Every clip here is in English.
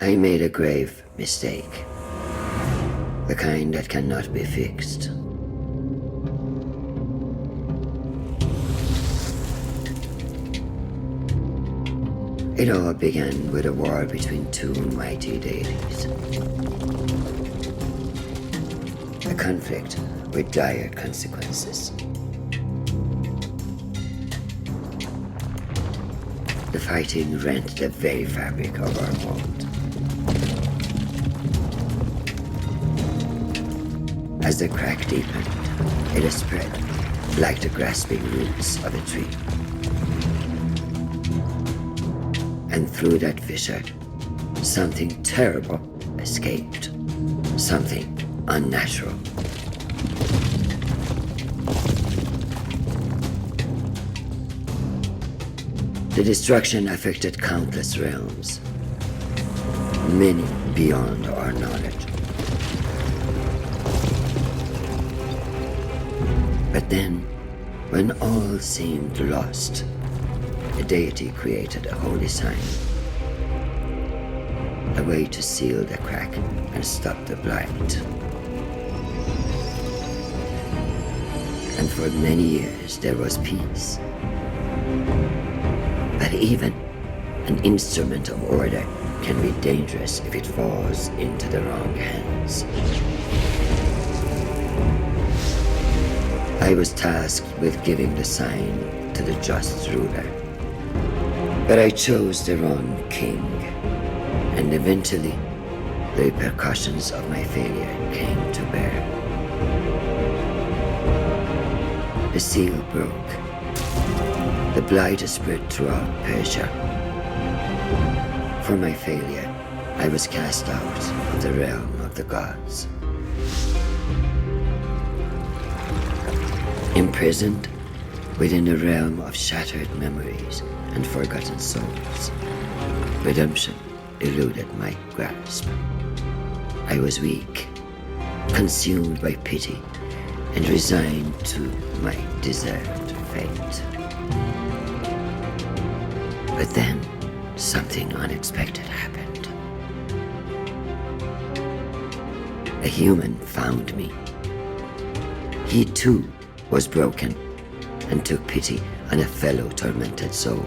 I made a grave mistake. The kind that cannot be fixed. It all began with a war between two mighty deities. A conflict with dire consequences. The fighting rent the very fabric of our world. As the crack deepened, it spread like the grasping roots of a tree. And through that fissure, something terrible escaped. Something unnatural. The destruction affected countless realms, many beyond our knowledge. But then, when all seemed lost, the deity created a holy sign. A way to seal the crack and stop the blight. And for many years there was peace. But even an instrument of order can be dangerous if it falls into the wrong hands. I was tasked with giving the sign to the just ruler. But I chose the wrong king, and eventually the repercussions of my failure came to bear. The seal broke. The blight spread throughout Persia. For my failure, I was cast out of the realm of the gods. Imprisoned within a realm of shattered memories and forgotten souls. Redemption eluded my grasp. I was weak, consumed by pity, and resigned to my deserved fate. But then, something unexpected happened. A human found me. He too was broken and took pity on a fellow tormented soul.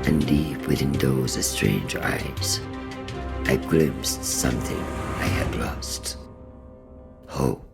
And deep within those strange eyes, I glimpsed something I had lost. Hope.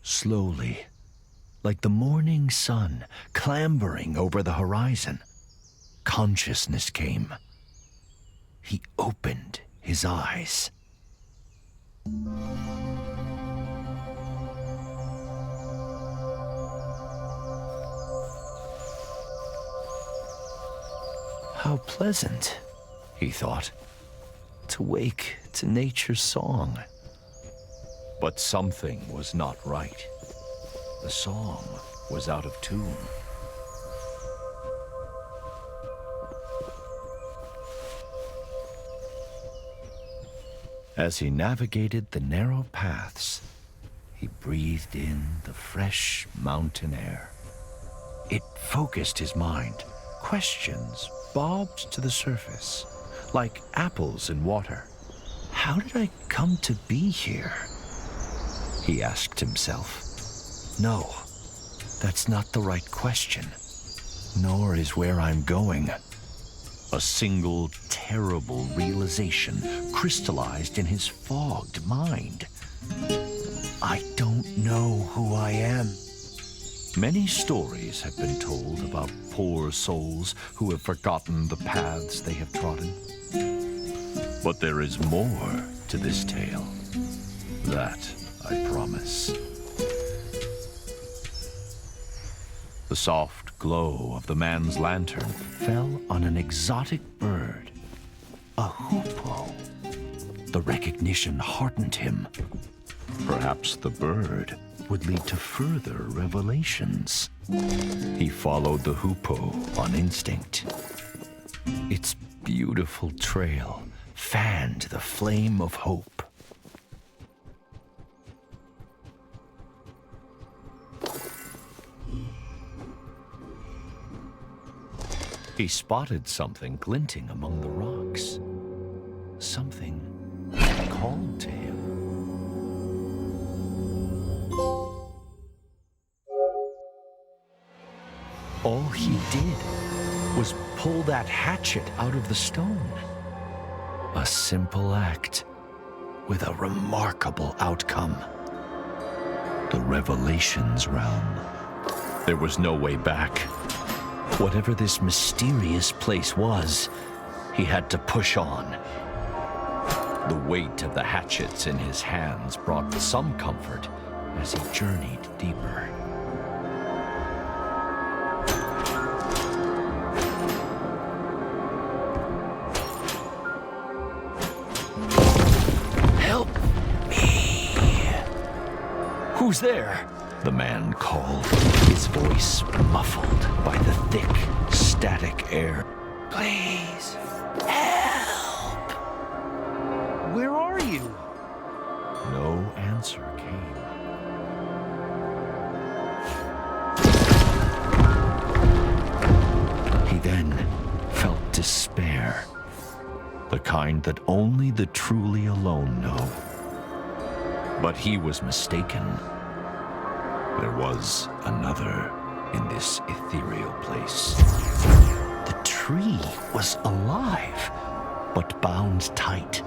Slowly, like the morning sun clambering over the horizon, consciousness came. He opened his eyes. How pleasant, he thought, to wake to nature's song. But something was not right. The song was out of tune. As he navigated the narrow paths, he breathed in the fresh mountain air. It focused his mind. Questions bobbed to the surface, like apples in water. How did I come to be here? He asked himself. No, that's not the right question, nor is where I'm going. A single terrible realization crystallized in his fogged mind. I don't know who I am. Many stories have been told about poor souls who have forgotten the paths they have trodden. But there is more to this tale. That I promise. The soft glow of the man's lantern fell on an exotic bird, a hoopoe. The recognition heartened him. Perhaps the bird would lead to further revelations. He followed the hoopoe on instinct. Its beautiful trail fanned the flame of hope. He spotted something glinting among the rocks. Something called to him. All he did was pull that hatchet out of the stone. A simple act with a remarkable outcome. The Revelations realm. There was no way back. Whatever this mysterious place was, he had to push on. The weight of the hatchets in his hands brought some comfort as he journeyed deeper. Help me! Who's there? The man called, his voice muffled by the thick, static air. Please, help! Where are you? No answer came. He then felt despair, the kind that only the truly alone know. But he was mistaken. There was another in this ethereal place. The tree was alive, but bound tight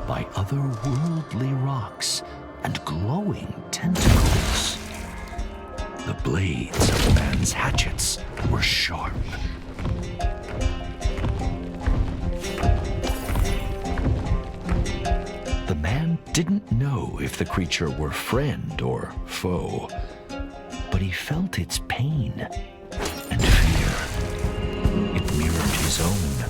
by otherworldly rocks and glowing tentacles. The blades of the man's hatchets were sharp. The man didn't know if the creature were friend or foe, but he felt its pain and fear. It mirrored his own.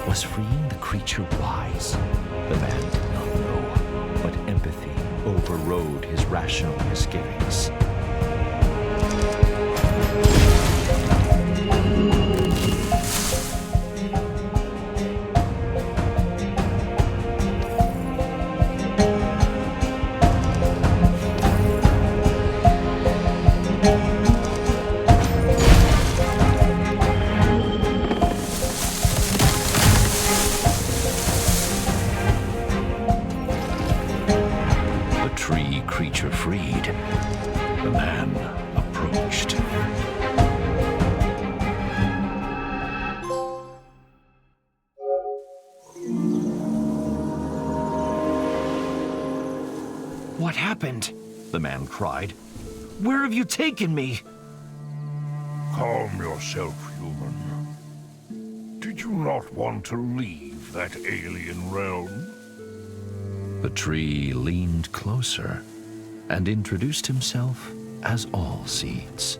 Was freeing the creature wise? The man did not know, but empathy overrode his rational misgivings. Creature freed, the man approached. What happened? The man cried. Where have you taken me? Calm yourself, human. Did you not want to leave that alien realm? The tree leaned closer and introduced himself as All Seeds.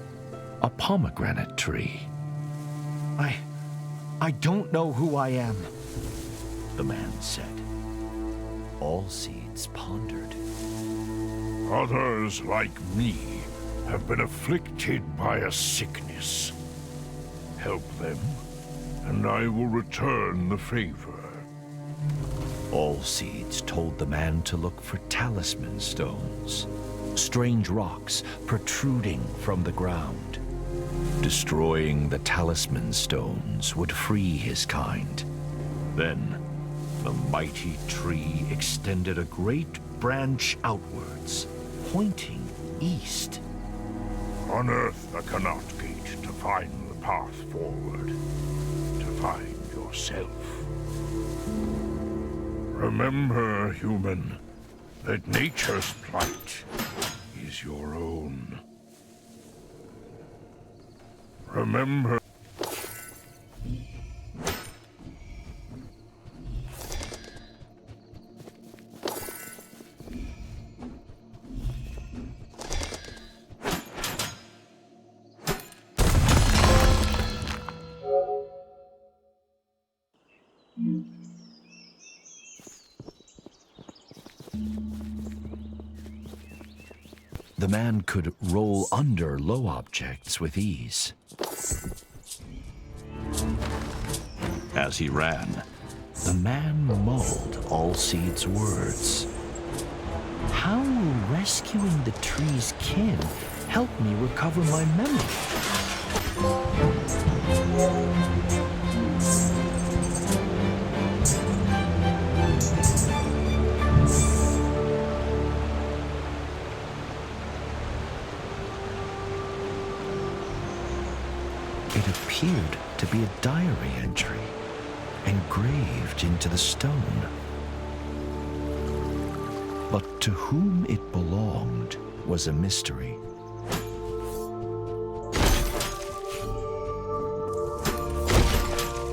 a pomegranate tree. I don't know who I am, The man said. All Seeds pondered. Others like me have been afflicted by a sickness. Help them, and I will return the favor. All Seeds told the man to look for talisman stones, strange rocks protruding from the ground. Destroying the talisman stones would free his kind. Then, the mighty tree extended a great branch outwards, pointing east. Unearth the Canot Gate to find the path forward, to find yourself. Remember, human, that nature's plight is your own. Remember. The man could roll under low objects with ease. As he ran, the man mulled All Seeds' words. How will rescuing the tree's kin help me recover my memory? It appeared to be a diary entry, engraved into the stone. But to whom it belonged was a mystery.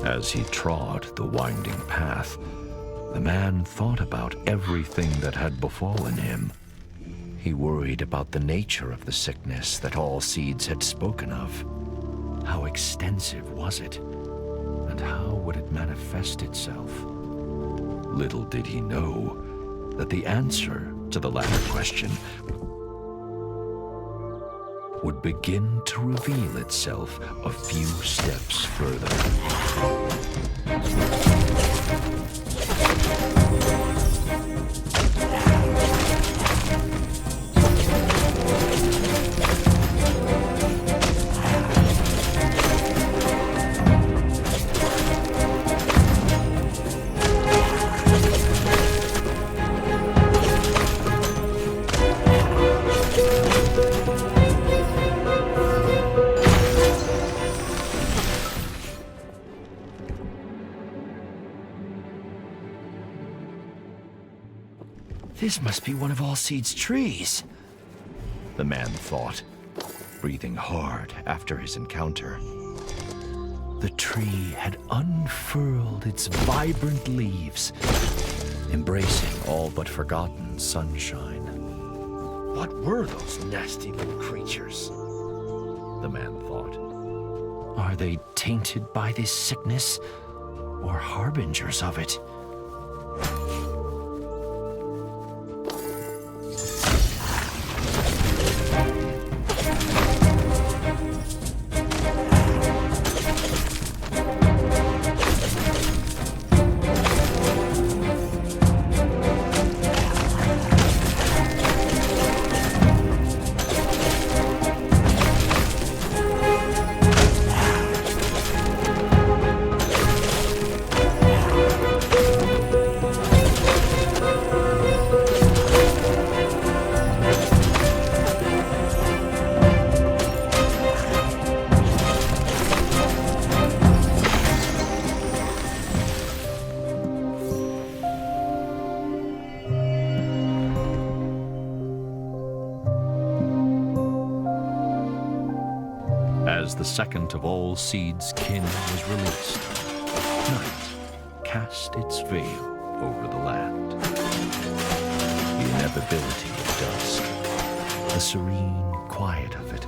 As he trod the winding path, the man thought about everything that had befallen him. He worried about the nature of the sickness that All Seeds had spoken of. How extensive was it? And how would it manifest itself? Little did he know that the answer to the latter question would begin to reveal itself a few steps further. This must be one of All Seeds' trees, the man thought, breathing hard after his encounter. The tree had unfurled its vibrant leaves, embracing all but forgotten sunshine. What were those nasty little creatures? The man thought. Are they tainted by this sickness, or harbingers of it? As the second of All Seeds' kin was released, night cast its veil over the land. The inevitability of dusk, the serene quiet of it,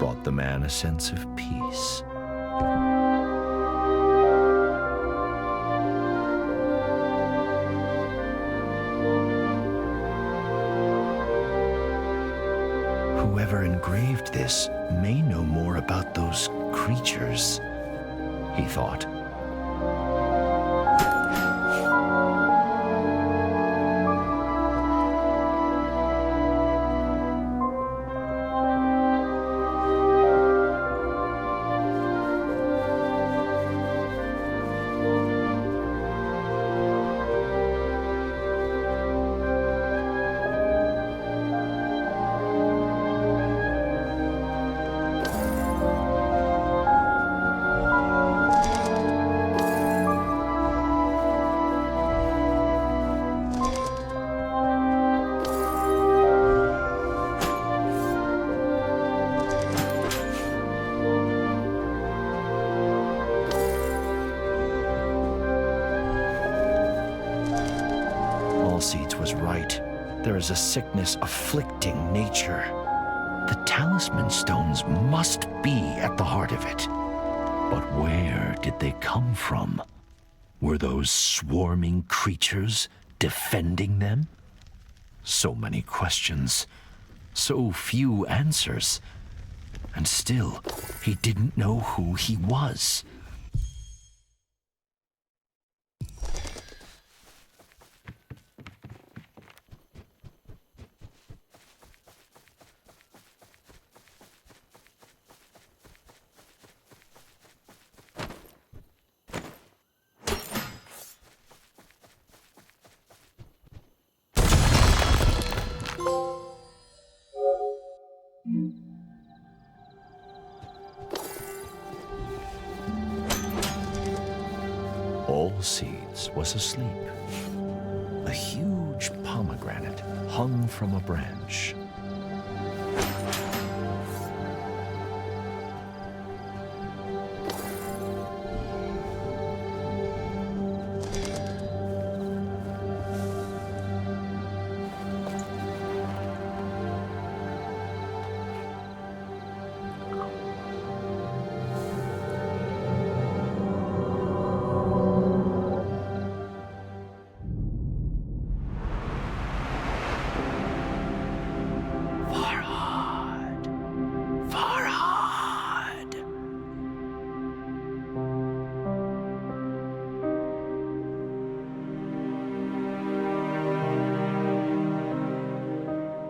brought the man a sense of peace. Whoever engraved this may know more about those creatures, he thought. Seeds was right. There is a sickness afflicting nature. The talisman stones must be at the heart of it. But where did they come from? Were those swarming creatures defending them? So many questions, so few answers. And still, he didn't know who he was. All Seeds was asleep. A huge pomegranate hung from a branch.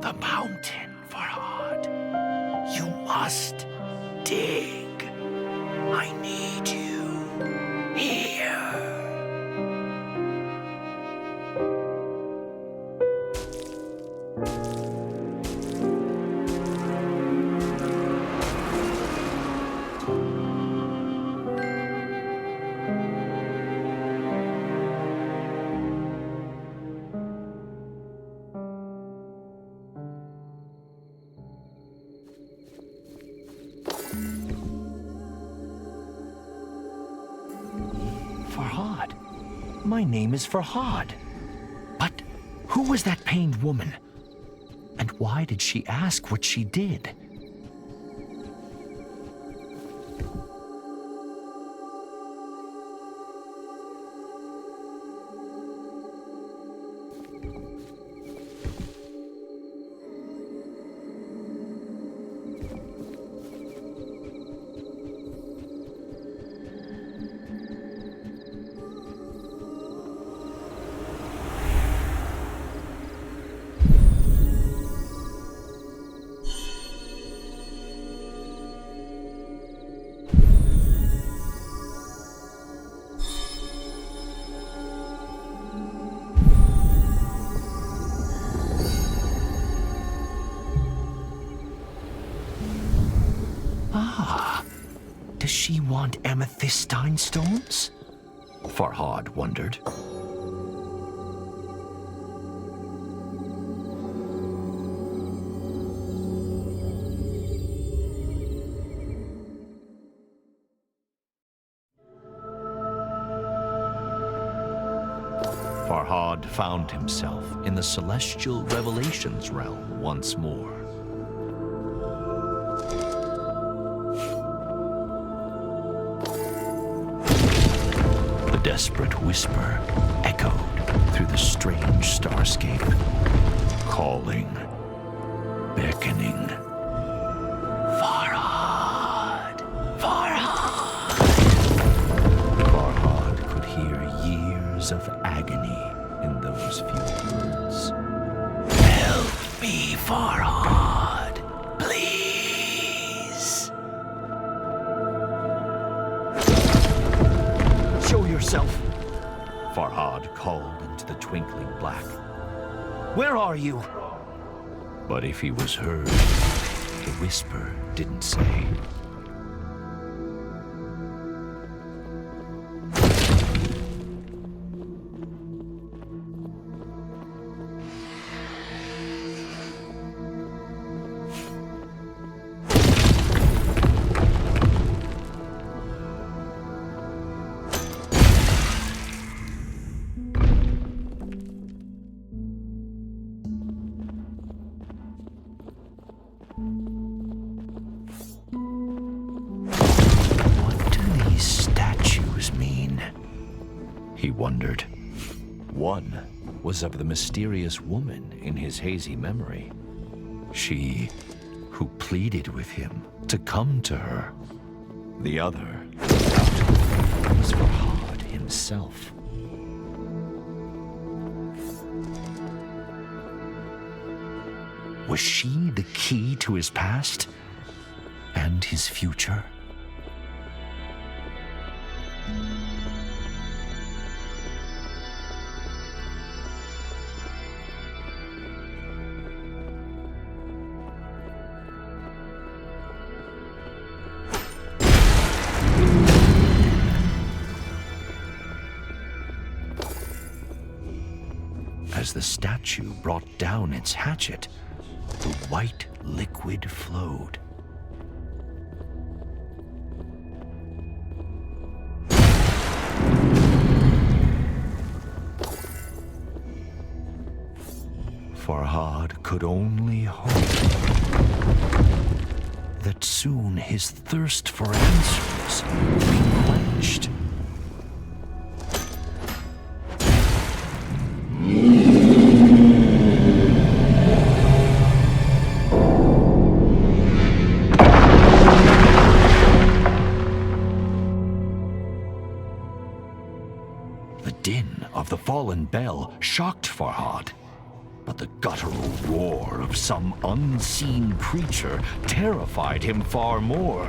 The mountain, Farhad. You must dig. I need you here. Farhad. My name is Farhad. But who was that pained woman? And why did she ask what she did? Does she want amethystine stones? Farhad wondered. Farhad found himself in the celestial revelations realm once more. desperate whisper echoed through the strange starscape, calling, beckoning. Farhad! Farhad! Farhad could hear years of agony in those few words. Help me, Farhad, please. Show yourself. Farhad called into the twinkling black. Where are you? But if he was heard, the whisper didn't say. What do these statues mean? He wondered. One was of the mysterious woman in his hazy memory. She who pleaded with him to come to her. The other, undoubtedly, was Farhad himself. Was she the key to his past and his future? As the statue brought down its hatchet, the white liquid flowed. Farhad could only hope that soon his thirst for answers would be quenched. The din of the fallen bell shocked Farhad, but the guttural roar of some unseen creature terrified him far more.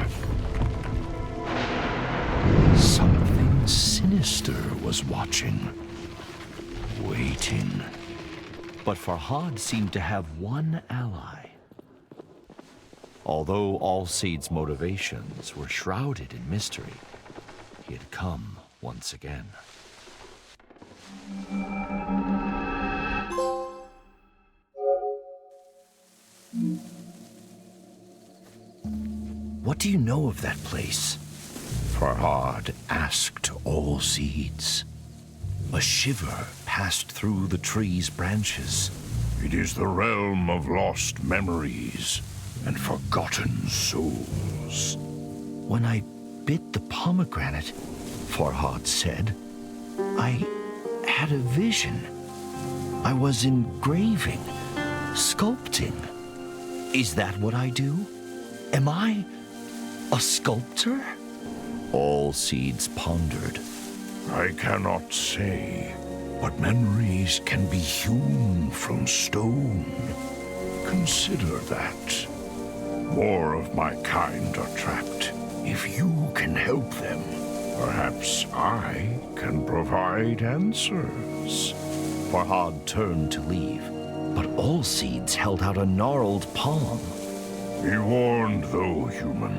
Something sinister was watching, waiting. But Farhad seemed to have one ally. Although Alseid's motivations were shrouded in mystery, he had come once again. What do you know of that place? Farhad asked Alseeds. A shiver passed through the tree's branches. It is the realm of lost memories and forgotten souls. When I bit the pomegranate, Farhad said, I had a vision. I was engraving, sculpting. Is that what I do? Am I a sculptor? Alseeds pondered. I cannot say, but memories can be hewn from stone. Consider that. More of my kind are trapped. If you can help them, perhaps I can provide answers. Farhad turned to leave, but Alseeds held out a gnarled palm. Be warned, though, human.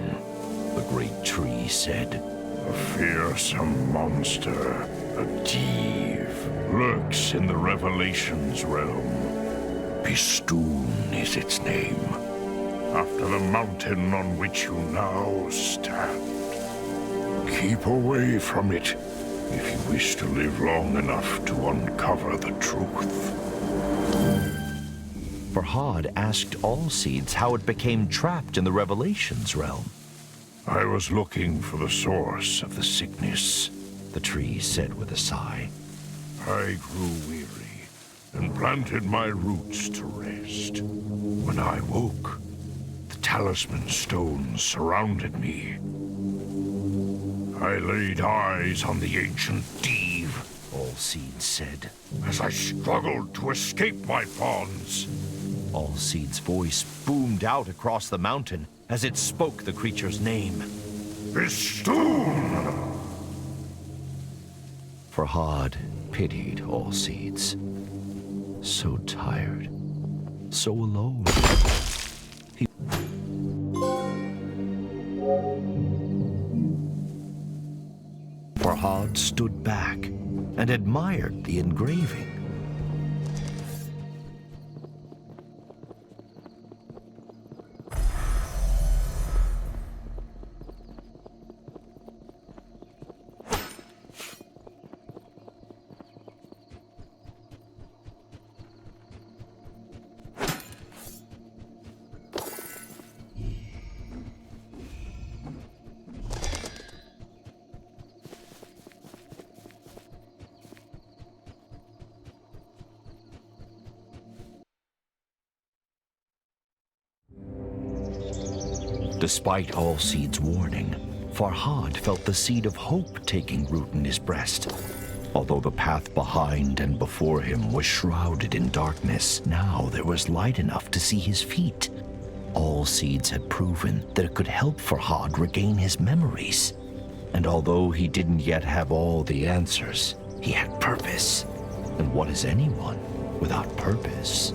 The great tree said. A fearsome monster, a thief, lurks in the Revelations realm. Bistun is its name, after the mountain on which you now stand. Keep away from it if you wish to live long enough to uncover the truth. Farhad asked Alseeds how it became trapped in the Revelations realm. I was looking for the source of the sickness, the tree said with a sigh. I grew weary and planted my roots to rest. When I woke, the talisman stones surrounded me. I laid eyes on the ancient Div, Allseed said. as I struggled to escape my bonds. Allseed's voice boomed out across the mountain as it spoke the creature's name. Bistun! Farhad pitied Allseeds. So tired, so alone. Farhad stood back and admired the engraving. Despite Allseed's warning, Farhad felt the seed of hope taking root in his breast. Although the path behind and before him was shrouded in darkness, now there was light enough to see his feet. Allseeds had proven that it could help Farhad regain his memories. And although he didn't yet have all the answers, he had purpose. And what is anyone without purpose?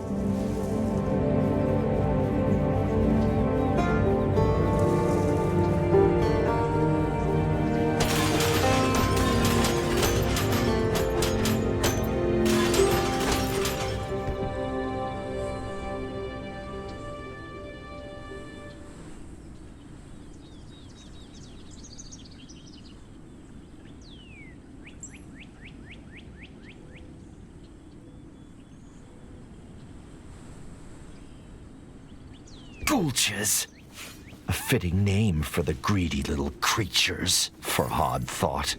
Gulches. A fitting name for the greedy little creatures, Farhad thought.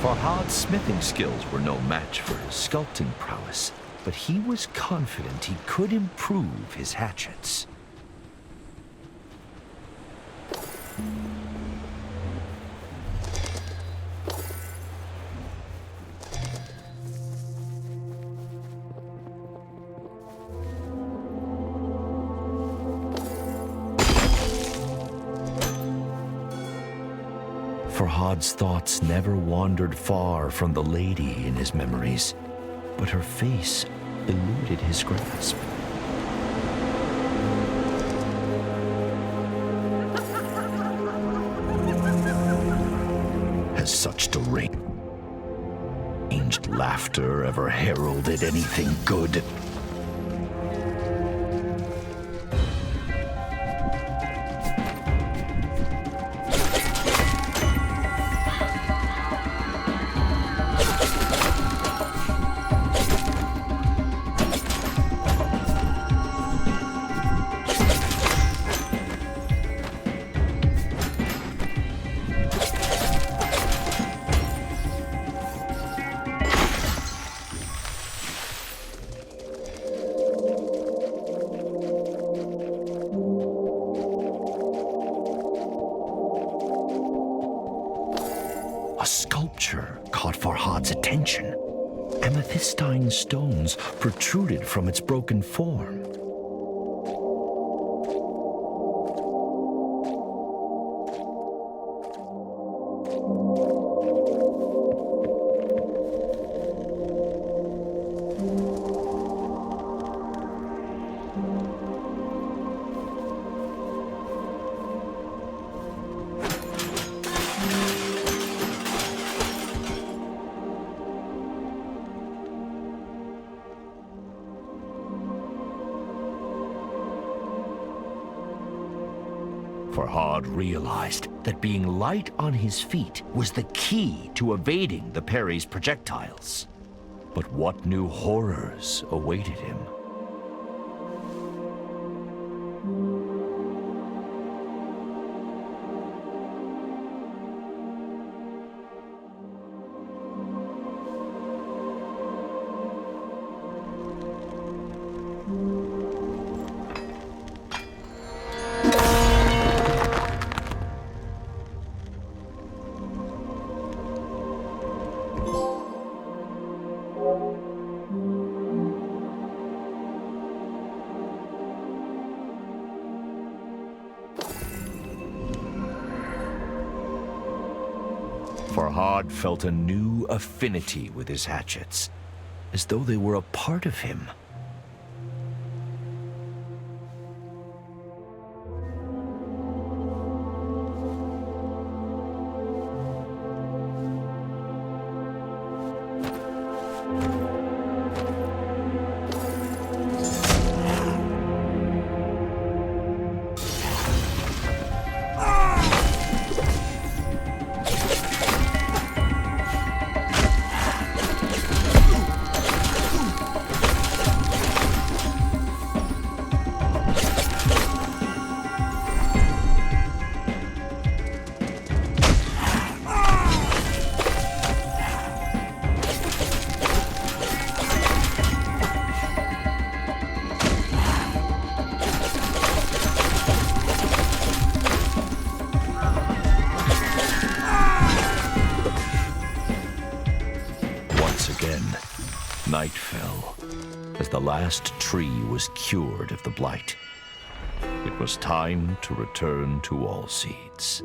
Farhad's smithing skills were no match for his sculpting prowess, but he was confident he could improve his hatchets. Farhad's thoughts never wandered far from the lady in his memories, but her face eluded his grasp. Has such deranged laughter ever heralded anything good? sculpture caught Farhad's attention. Amethystine stones protruded from its broken form. Farhad realized that being light on his feet was the key to evading the Peri's projectiles. But what new horrors awaited him? Farhad felt a new affinity with his hatchets, as though they were a part of him. Night fell, as the last tree was cured of the blight. It was time to return to Allseeds.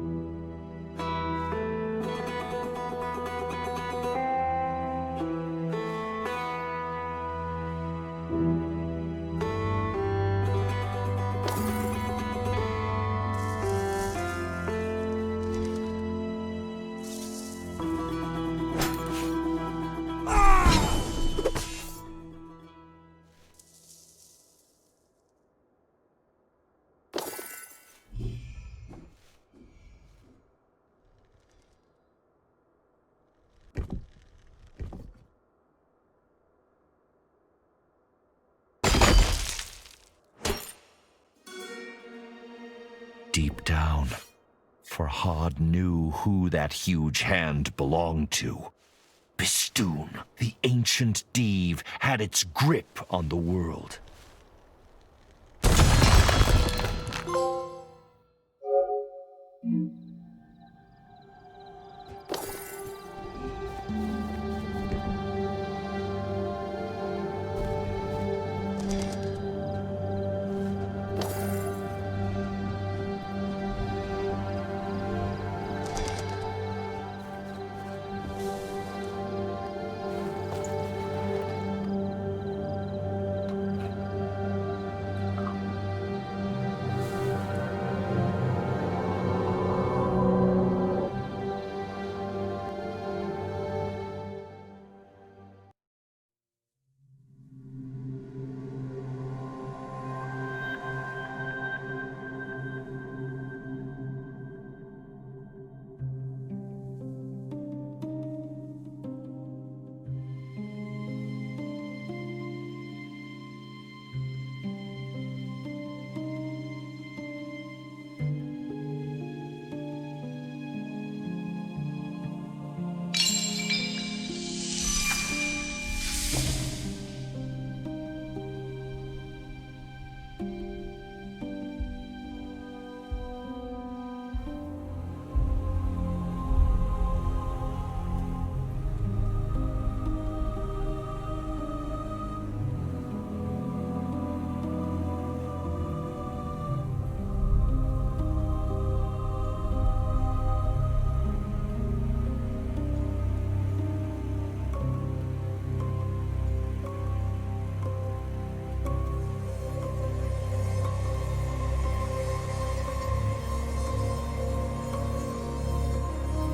Deep down, Farhad knew who that huge hand belonged to. Bistun, the ancient Div, had its grip on the world.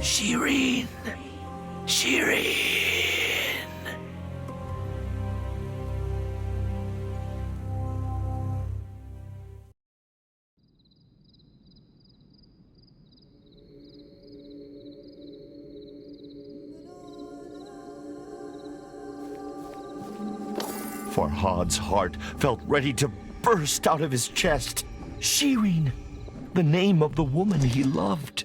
Shireen! Shireen! Farhad's heart felt ready to burst out of his chest. Shireen, the name of the woman he loved.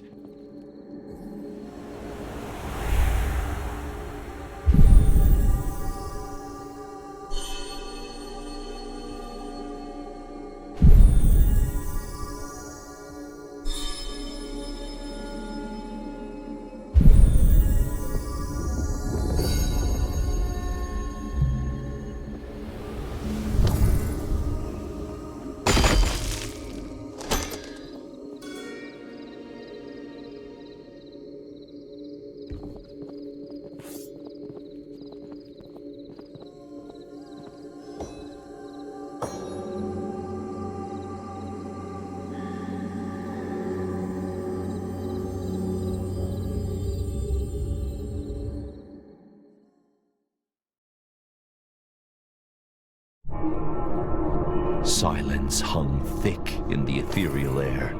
Silence hung thick in the ethereal air,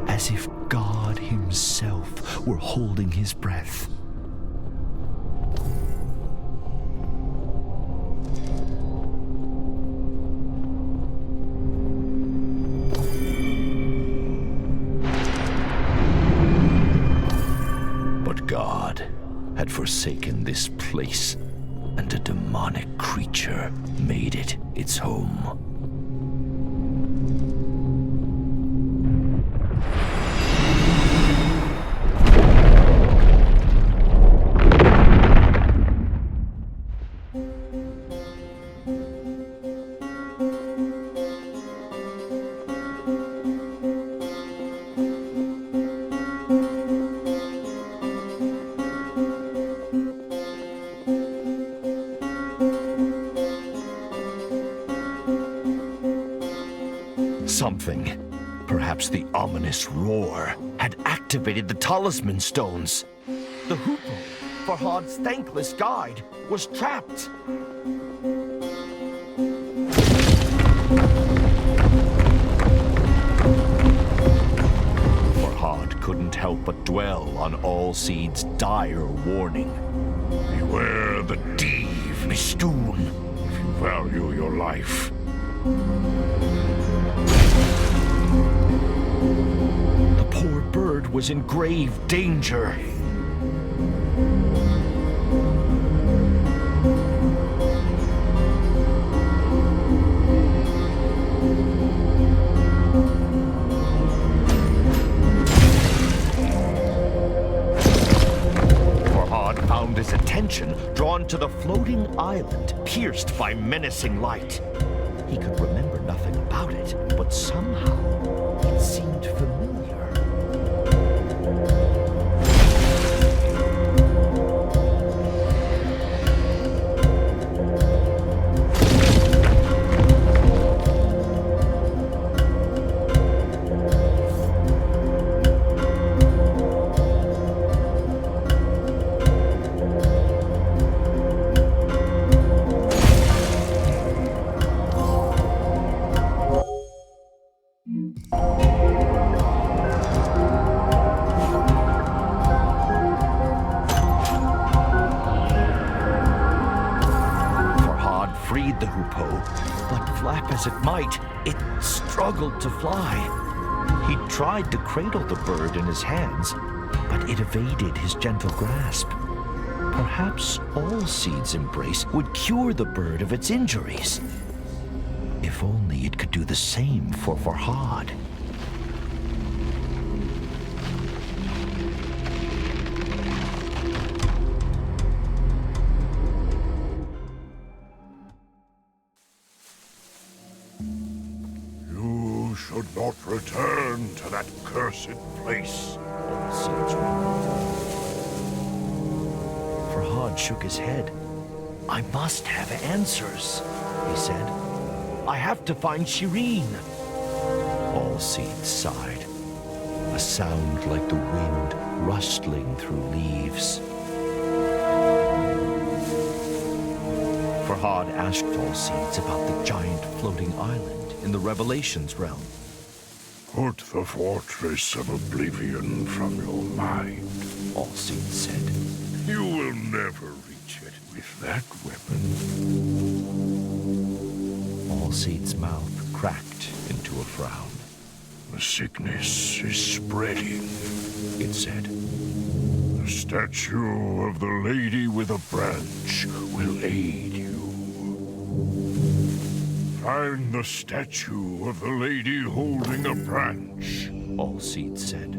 as if God himself were holding his breath. But God had forsaken this place, and a demonic creature made it its home. Something, perhaps the ominous roar, had activated the talisman stones. The hoopoe, Farhad's thankless guide, was trapped. Farhad couldn't help but dwell on All-Seed's dire warning. Beware the Div, Bistun, if you value your life. The poor bird was in grave danger. Farhad found his attention drawn to the floating island pierced by menacing light. He could remember nothing about it, but somehow it seemed familiar. Freed the hoopoe, but flap as it might, it struggled to fly. He tried to cradle the bird in his hands, but it evaded his gentle grasp. Perhaps All-Seed's embrace would cure the bird of its injuries. If only it could do the same for Farhad. You should not return to that cursed place. Farhad shook his head. I must have answers, he said. I have to find Shireen. All-Seed sighed. A sound like the wind rustling through leaves. Farhad asked Allseeds about the giant floating island in the Revelations realm. Put the fortress of oblivion from your mind. Allseeds said. You will never reach it with that weapon. Allseeds' mouth cracked into a frown. The sickness is spreading, It said. The statue of the lady with a branch will aid you. Find the statue of the lady holding a branch. Allseeds said.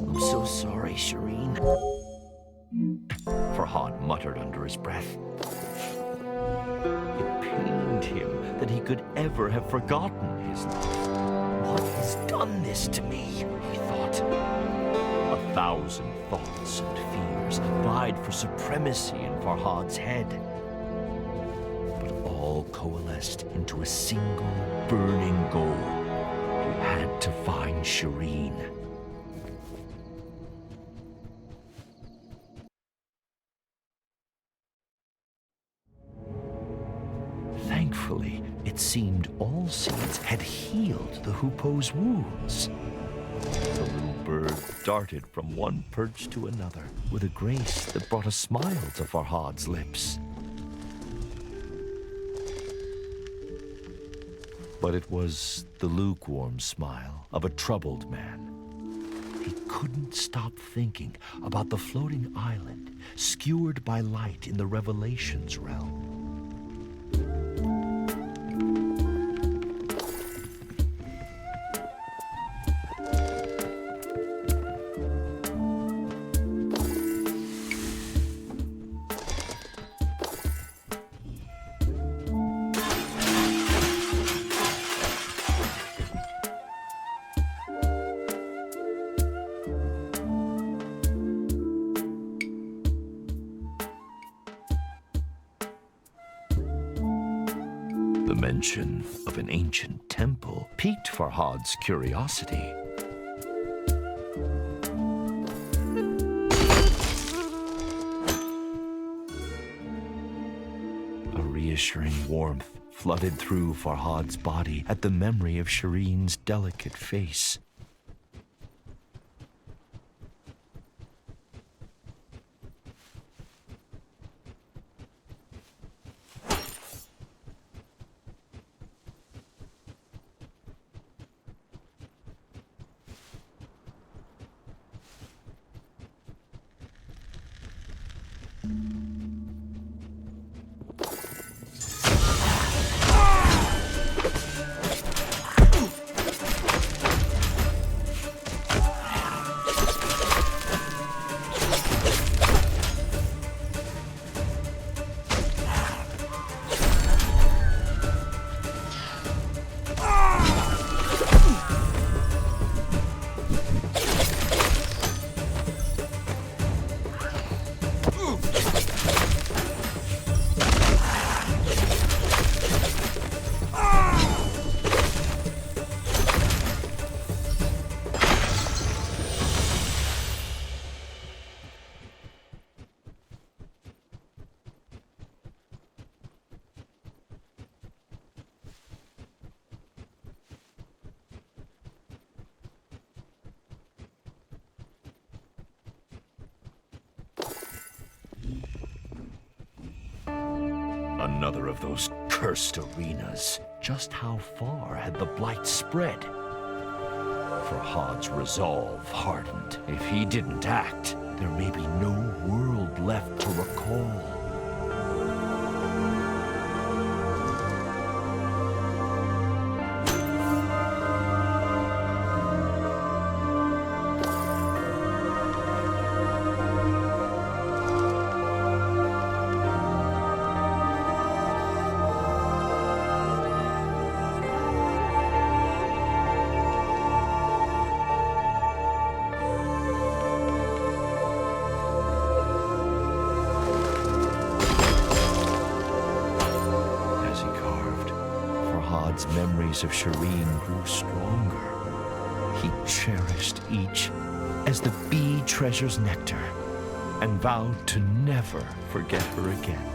I'm so sorry, Shireen. Farhad muttered under his breath. It pained him that he could ever have forgotten his love. What has done this to me? He thought. 1,000 thoughts and fears vied for supremacy in Farhad's head. But all coalesced into a single burning goal. He had to find Shireen. Thankfully, it seemed Allseeds had healed the Hoopoe's wounds. The little bird darted from one perch to another with a grace that brought a smile to Farhad's lips. But it was the lukewarm smile of a troubled man. He couldn't stop thinking about the floating island skewered by light in the Revelations realm. The mention of an ancient temple piqued Farhad's curiosity. A reassuring warmth flooded through Farhad's body at the memory of Shireen's delicate face. Another of those cursed arenas. Just how far had the blight spread? Farhad's resolve hardened. If he didn't act, there may be no world left to recall. Farhad's memories of Shireen grew stronger. He cherished each as the bee treasures nectar and vowed to never forget her again.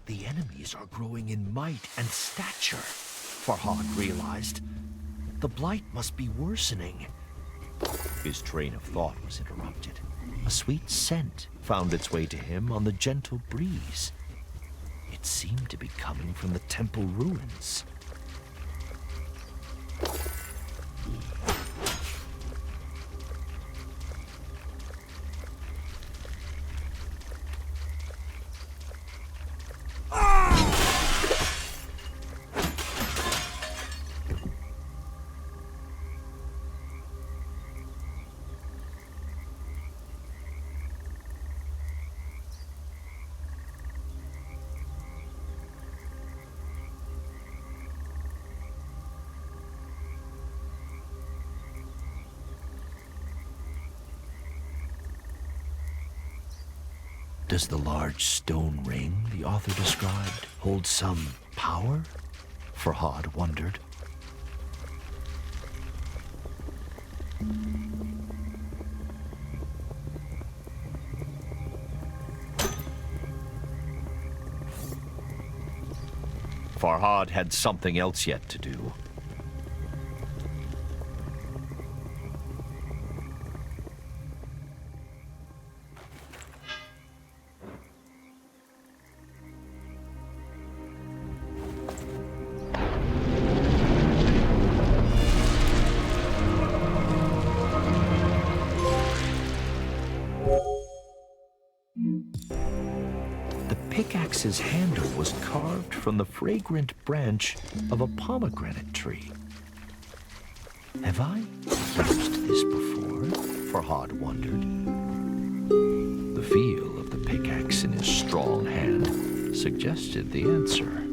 The enemies are growing in might and stature, Farhad realized. The blight must be worsening. His train of thought was interrupted. A sweet scent found its way to him on the gentle breeze. It seemed to be coming from the temple ruins. Does the large stone ring the author described hold some power? Farhad wondered. Farhad had something else yet to do. The pickaxe's handle was carved from the fragrant branch of a pomegranate tree. Have I used this before? Farhad wondered. The feel of the pickaxe in his strong hand suggested the answer.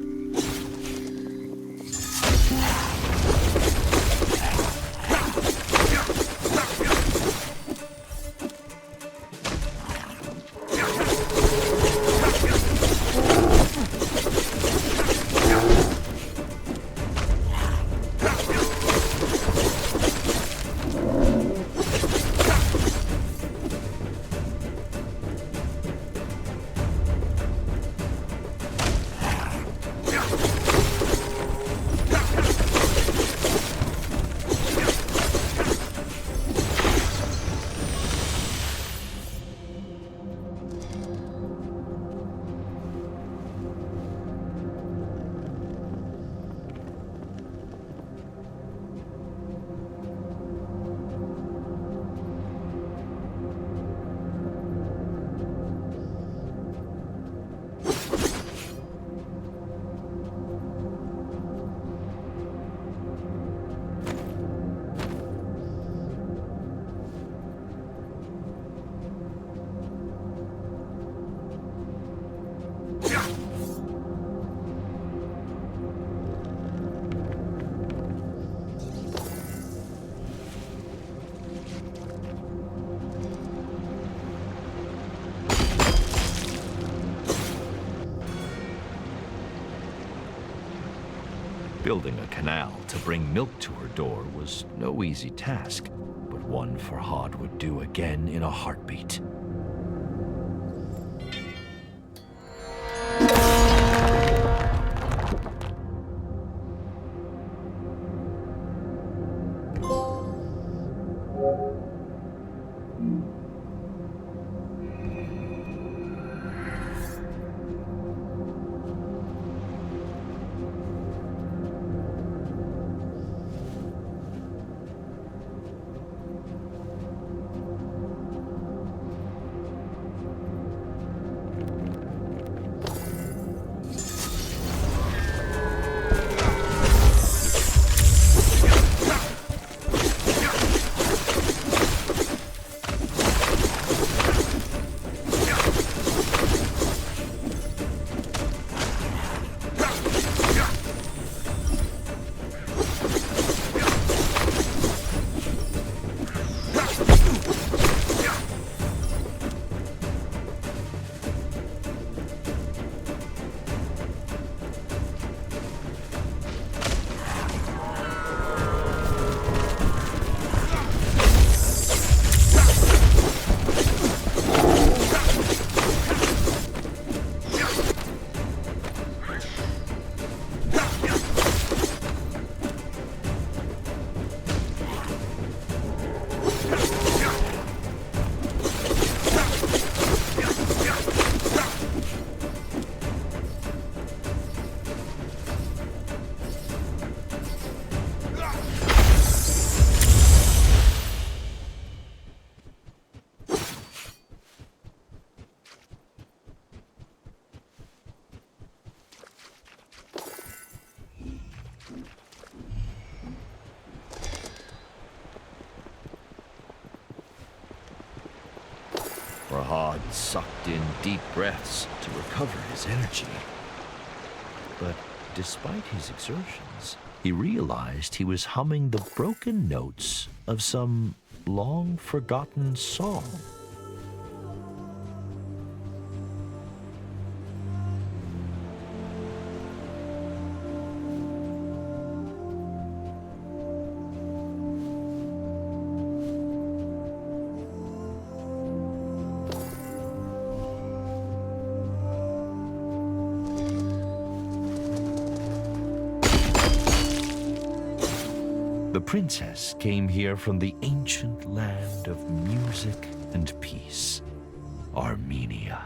Building a canal to bring milk to her door was no easy task, but one Farhad would do again in a heartbeat. Farhad sucked in deep breaths to recover his energy. But despite his exertions, he realized he was humming the broken notes of some long-forgotten song. The princess came here from the ancient land of music and peace, Armenia.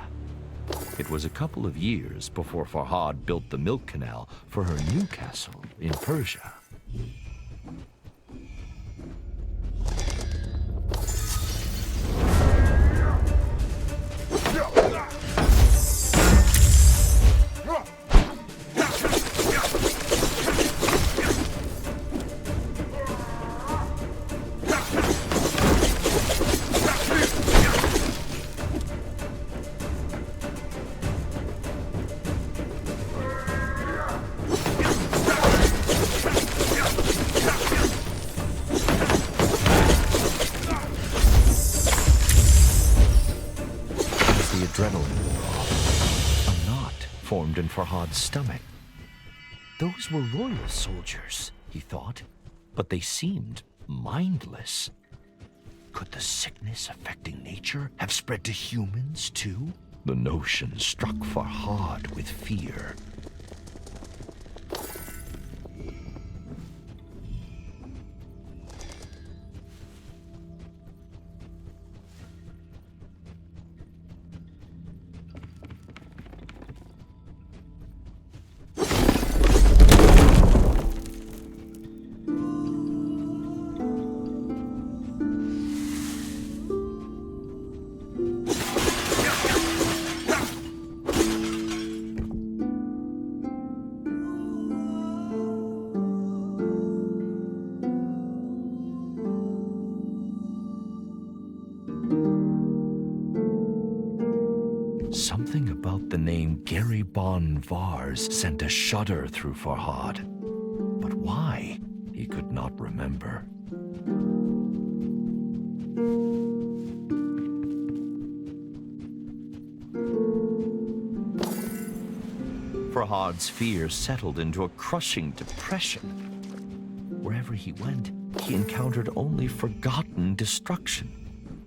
It was a couple of years before Farhad built the milk canal for her new castle in Persia. Adrenaline wore off. A knot formed in Farhad's stomach. Those were royal soldiers, he thought, but they seemed mindless. Could the sickness affecting nature have spread to humans too? The notion struck Farhad with fear. Something about the name Gary Bon Vars sent a shudder through Farhad. But why? He could not remember. Farhad's fear settled into a crushing depression. Wherever he went, he encountered only forgotten destruction.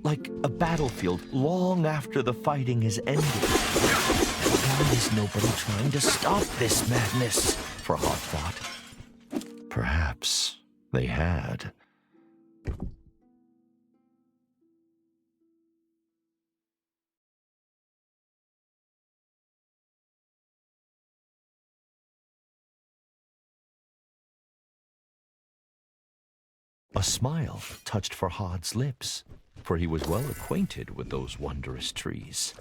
Like a battlefield long after the fighting has ended. Why is nobody trying to stop this madness? Farhad thought. Perhaps they had. A smile touched Farhad's lips, for he was well acquainted with those wondrous trees.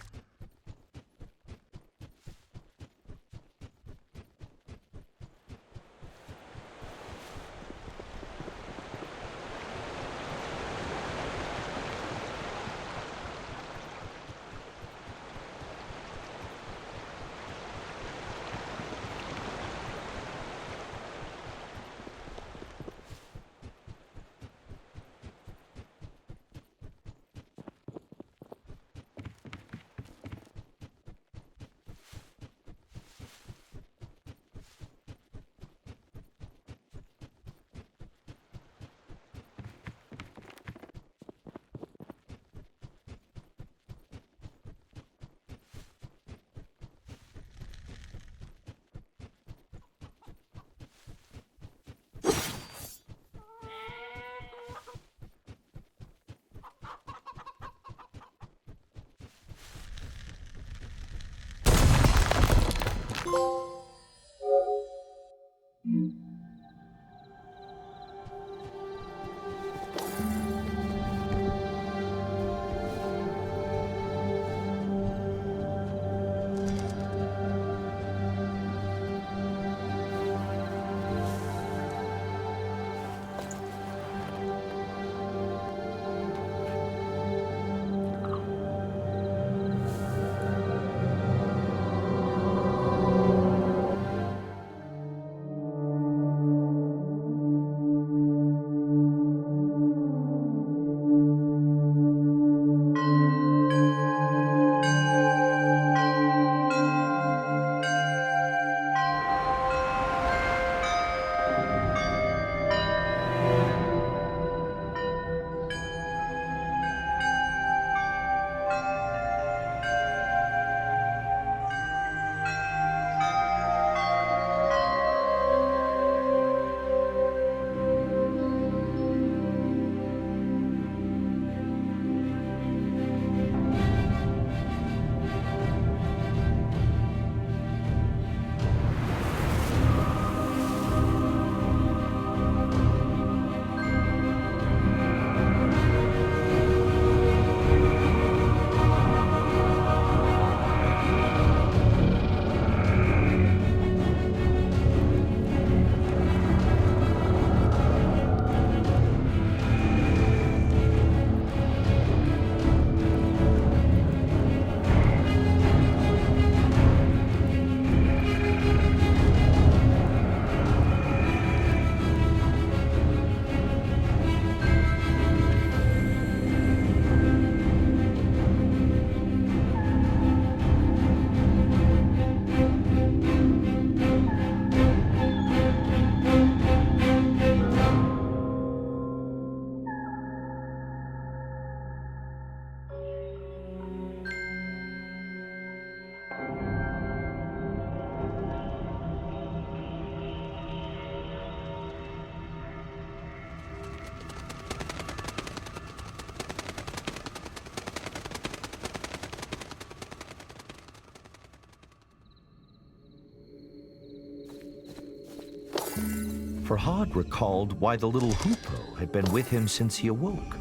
Farhad recalled why the little hoopoe had been with him since he awoke.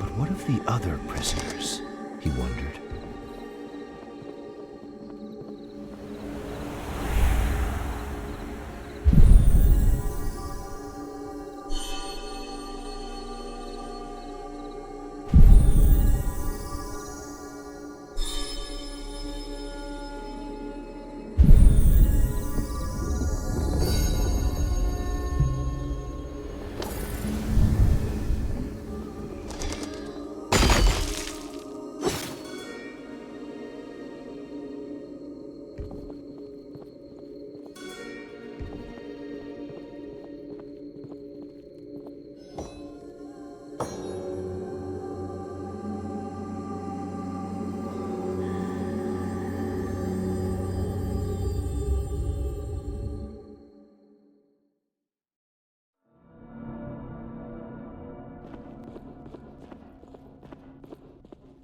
But what of the other prisoners, he wondered.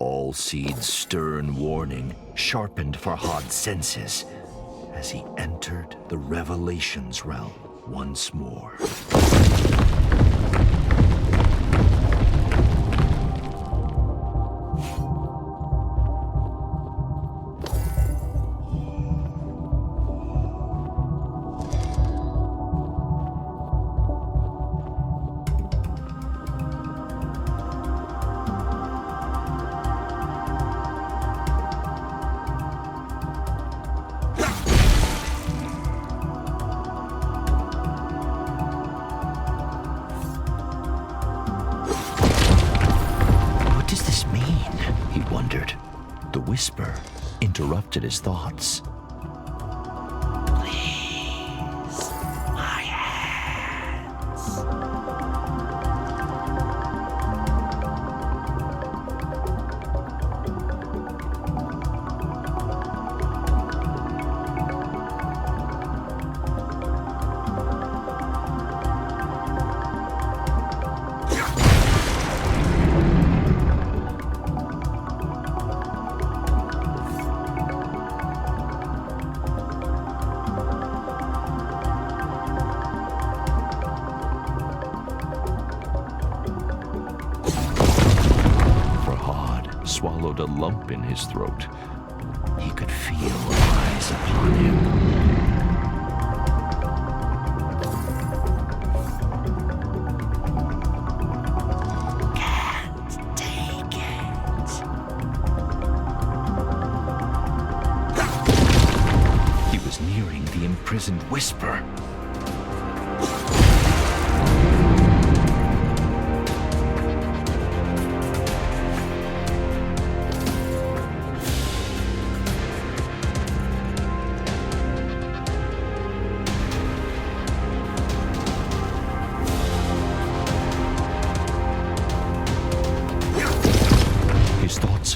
Alseed's stern warning sharpened Farhad's senses as he entered the Revelations realm once more. The whisper interrupted his thoughts. Please, my hands. Swallowed a lump in his throat. He could feel eyes upon him. Can't take it. He was nearing the imprisoned whisper.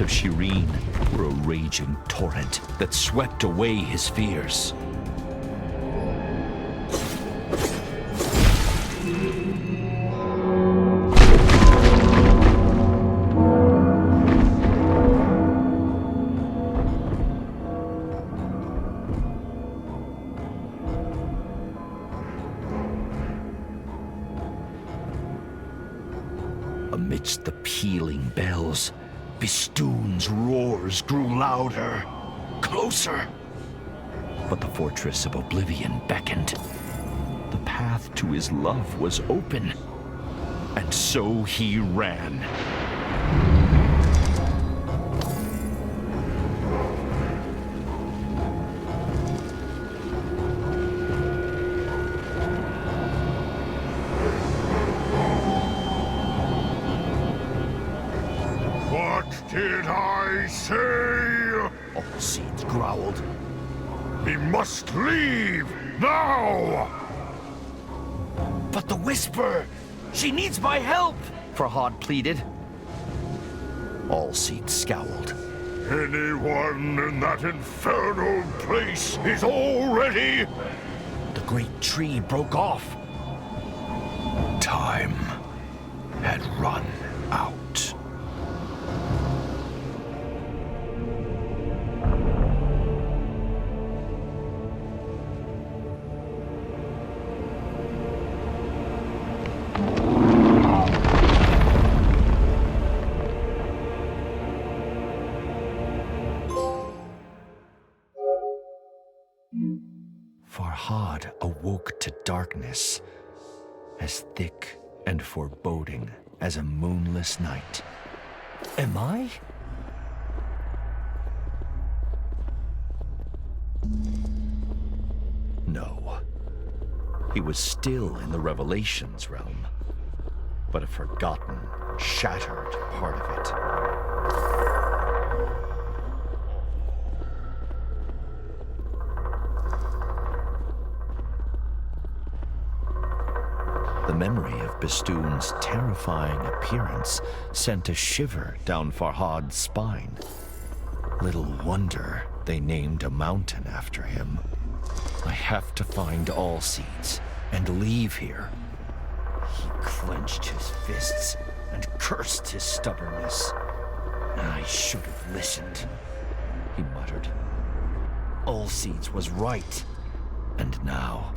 Of Shireen were a raging torrent that swept away his fears. Amidst the pealing bells, Bistun's roars grew louder, closer. But the fortress of Oblivion beckoned. The path to his love was open, and so he ran. Did I say? Alseed growled. We must leave now! But the whisper! She needs my help! Farhad pleaded. Alseed scowled. Anyone in that infernal place is already... The great tree broke off. Time had run out. darkness, as thick and foreboding as a moonless night. Am I? No. He was still in the Revelations realm, but a forgotten, shattered part of it. The memory of Bistun's terrifying appearance sent a shiver down Farhad's spine. Little wonder they named a mountain after him. I have to find Allseeds and leave here. He clenched his fists and cursed his stubbornness. I should have listened, he muttered. Allseeds was right. And now,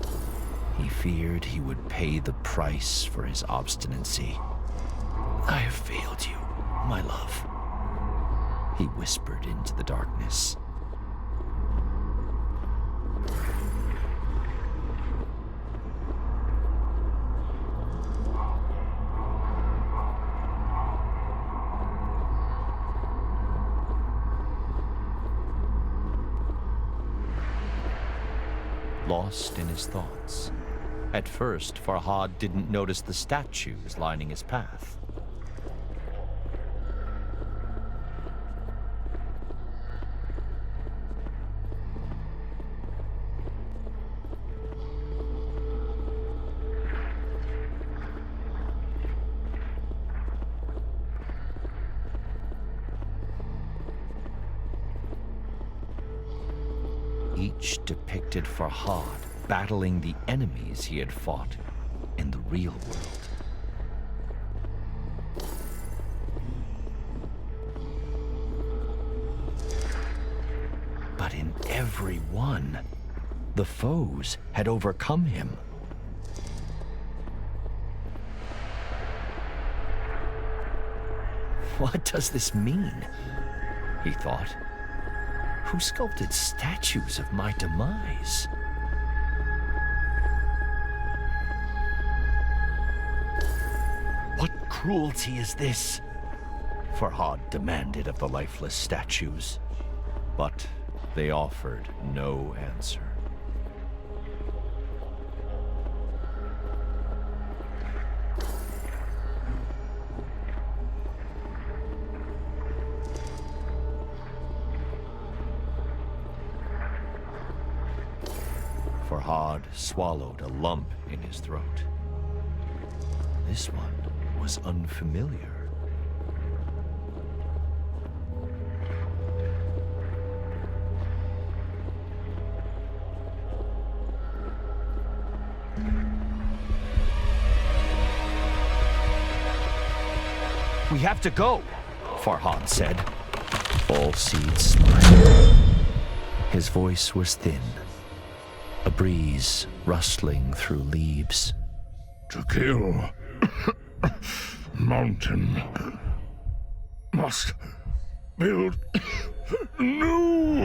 he feared he would pay the price for his obstinacy. I have failed you, my love, he whispered into the darkness. Lost in his thoughts. At first, Farhad didn't notice the statues lining his path. Each depicted Farhad battling the enemies he had fought in the real world. But in every one, the foes had overcome him. What does this mean? He thought. Who sculpted statues of my demise? What cruelty is this? Farhad demanded of the lifeless statues, but they offered no answer. Farhad swallowed a lump in his throat. This one was unfamiliar. We have to go, Farhad said. Allseeds smiled. His voice was thin, a breeze rustling through leaves. To kill mountain must build new.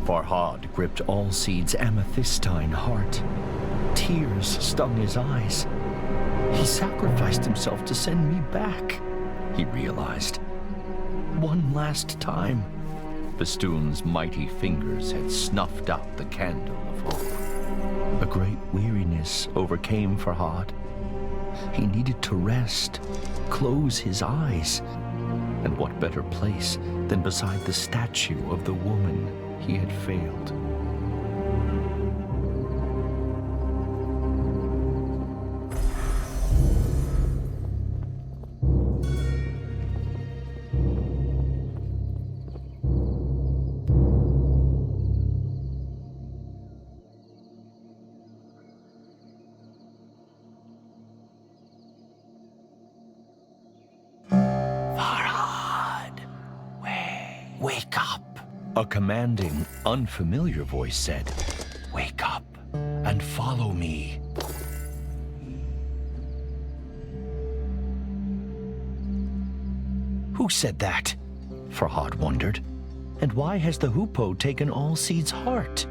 Farhad gripped Allseeds' amethystine heart. Tears stung his eyes. He sacrificed himself to send me back, he realized. One last time. Bistun's mighty fingers had snuffed out the candle of hope. A great weariness overcame Farhad. He needed to rest, close his eyes. And what better place than beside the statue of the woman he had failed? Wake up! A commanding, unfamiliar voice said, "Wake up and follow me." Who said that? Farhad wondered. And why has the hoopoe taken Allseed's heart?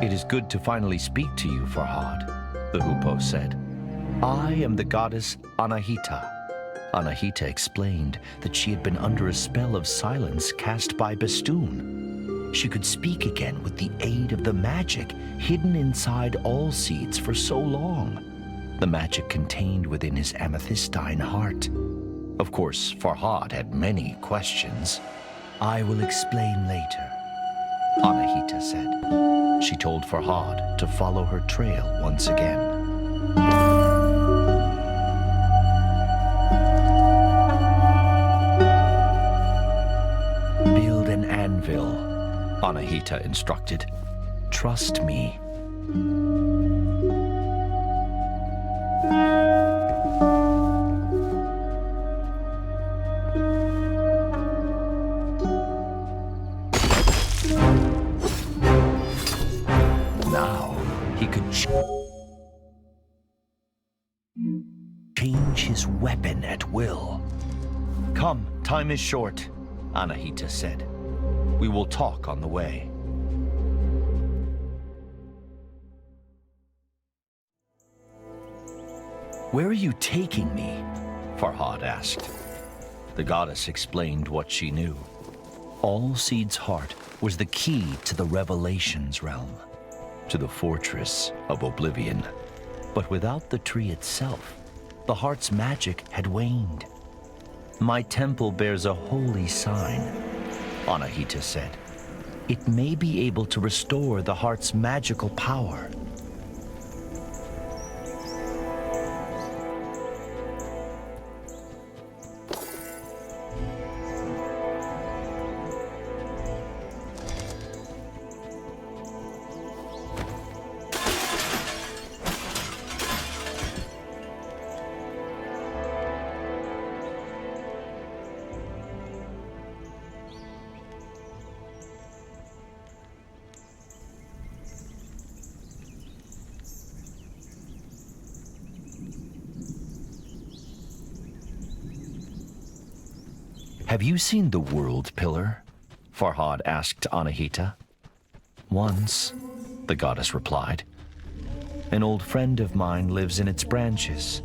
It is good to finally speak to you, Farhad, the hoopoe said. I am the goddess Anahita. Anahita explained that she had been under a spell of silence cast by Bistun. She could speak again with the aid of the magic hidden inside Allseeds for so long. The magic contained within his amethystine heart. Of course, Farhad had many questions. I will explain later, Anahita said. She told Farhad to follow her trail once again. Build an anvil, Anahita instructed. Trust me. Now he could change his weapon at will. Come, time is short, Anahita said. We will talk on the way. Where are you taking me? Farhad asked. The goddess explained what she knew. Allseed's heart was the key to the Revelations realm, to the fortress of Oblivion. But without the tree itself, the heart's magic had waned. My temple bears a holy sign, Anahita said. It may be able to restore the heart's magical power. Have you seen the World Pillar? Farhad asked Anahita. Once, the goddess replied. An old friend of mine lives in its branches.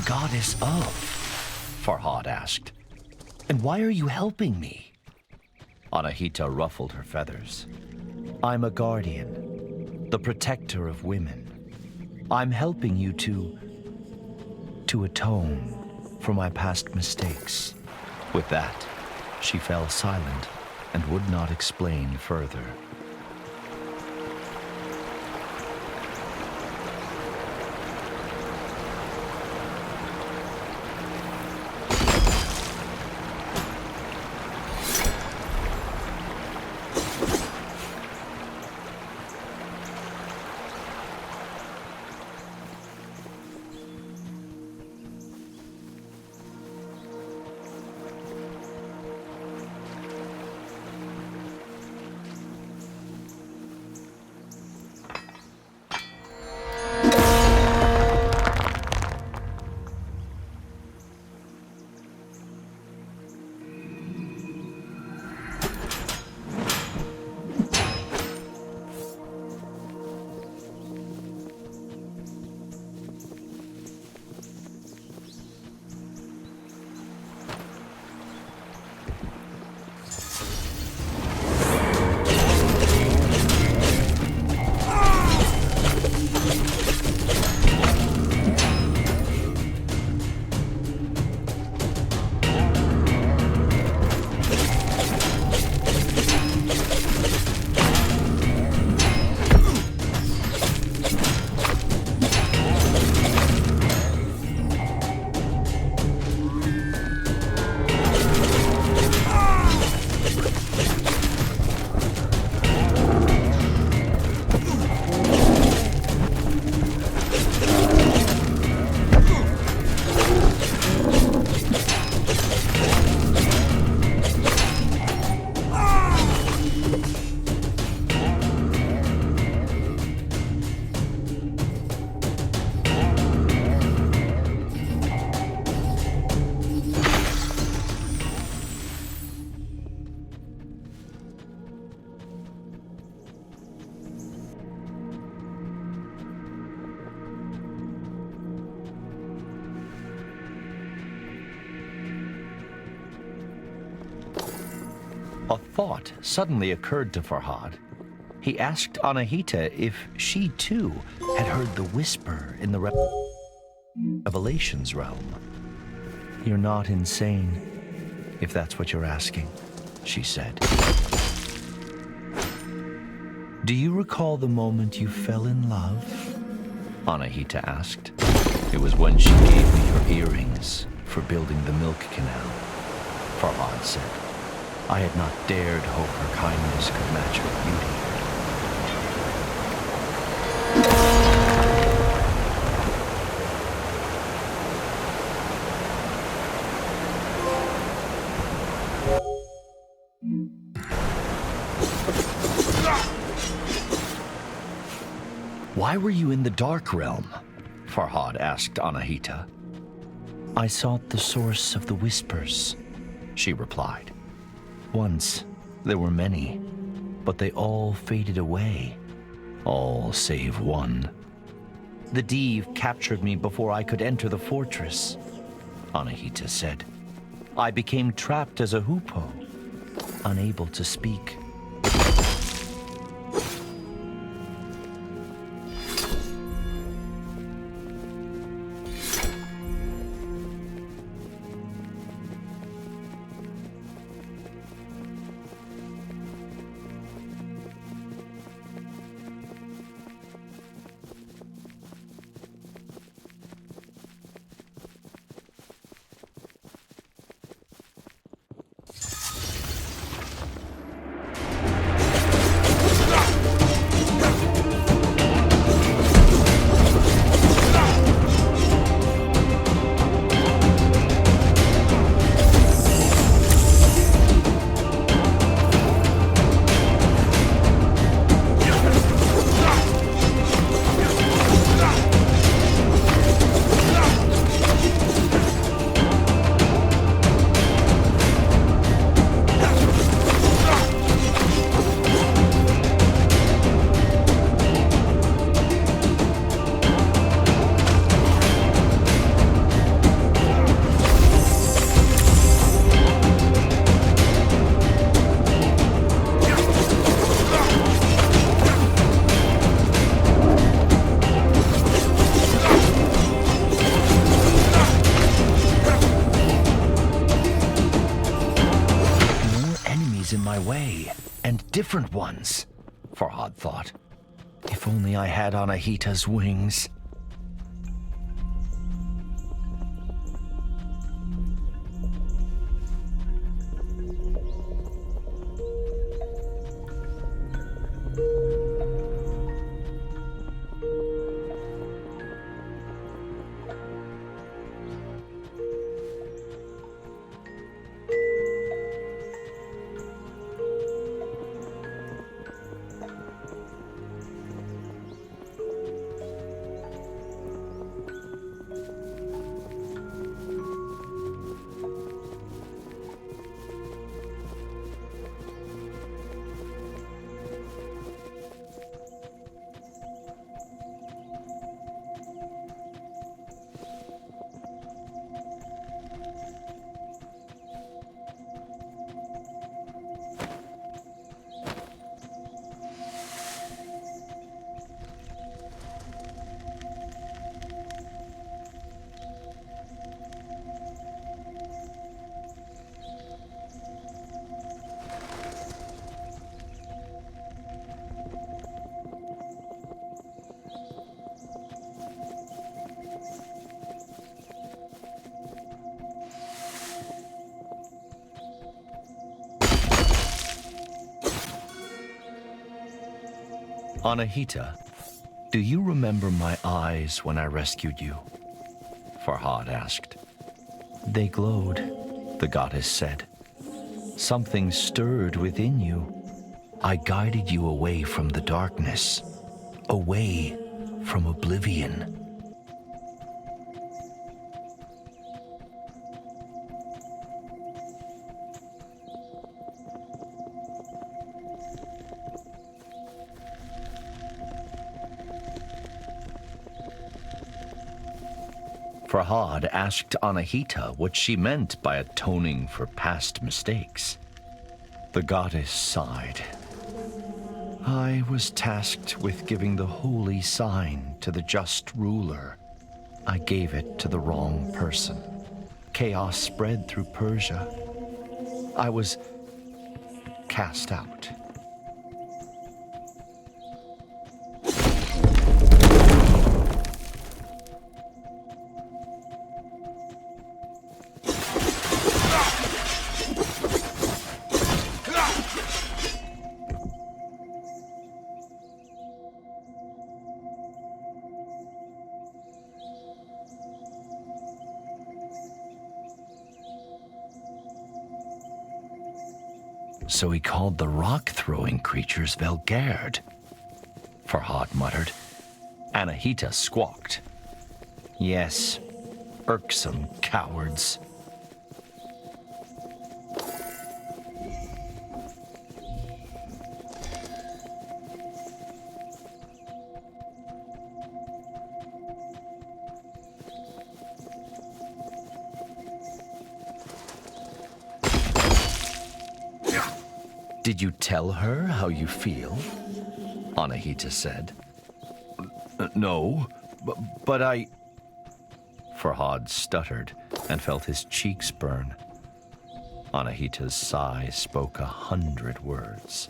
Goddess of? Farhad asked. And why are you helping me? Anahita ruffled her feathers. I'm a guardian, the protector of women. I'm helping you to atone for my past mistakes. With that, she fell silent and would not explain further. A thought suddenly occurred to Farhad. He asked Anahita if she too had heard the whisper in the Revelations realm. "You're not insane, if that's what you're asking," she said. "Do you recall the moment you fell in love?" Anahita asked. "It was when she gave me her earrings for building the milk canal," Farhad said. "I had not dared hope her kindness could match her beauty." "Why were you in the Dark Realm?" Farhad asked Anahita. "I sought the source of the whispers," she replied. "Once there were many, but they all faded away. All save one. The Div captured me before I could enter the fortress," Anahita said. "I became trapped as a hoopoe, unable to speak." In my way, and different ones, Farhad thought. If only I had Anahita's wings. Anahita, do you remember my eyes when I rescued you? Farhad asked. They glowed, the goddess said. Something stirred within you. I guided you away from the darkness, away from oblivion. Farhad asked Anahita what she meant by atoning for past mistakes. The goddess sighed. I was tasked with giving the holy sign to the just ruler. I gave it to the wrong person. Chaos spread through Persia. I was cast out. So he called the rock-throwing creatures Velgerd, Farhad muttered. Anahita squawked. Yes, irksome cowards. Did you tell her how you feel? Anahita said. No, but I... Farhad stuttered and felt his cheeks burn. Anahita's sigh spoke 100 words.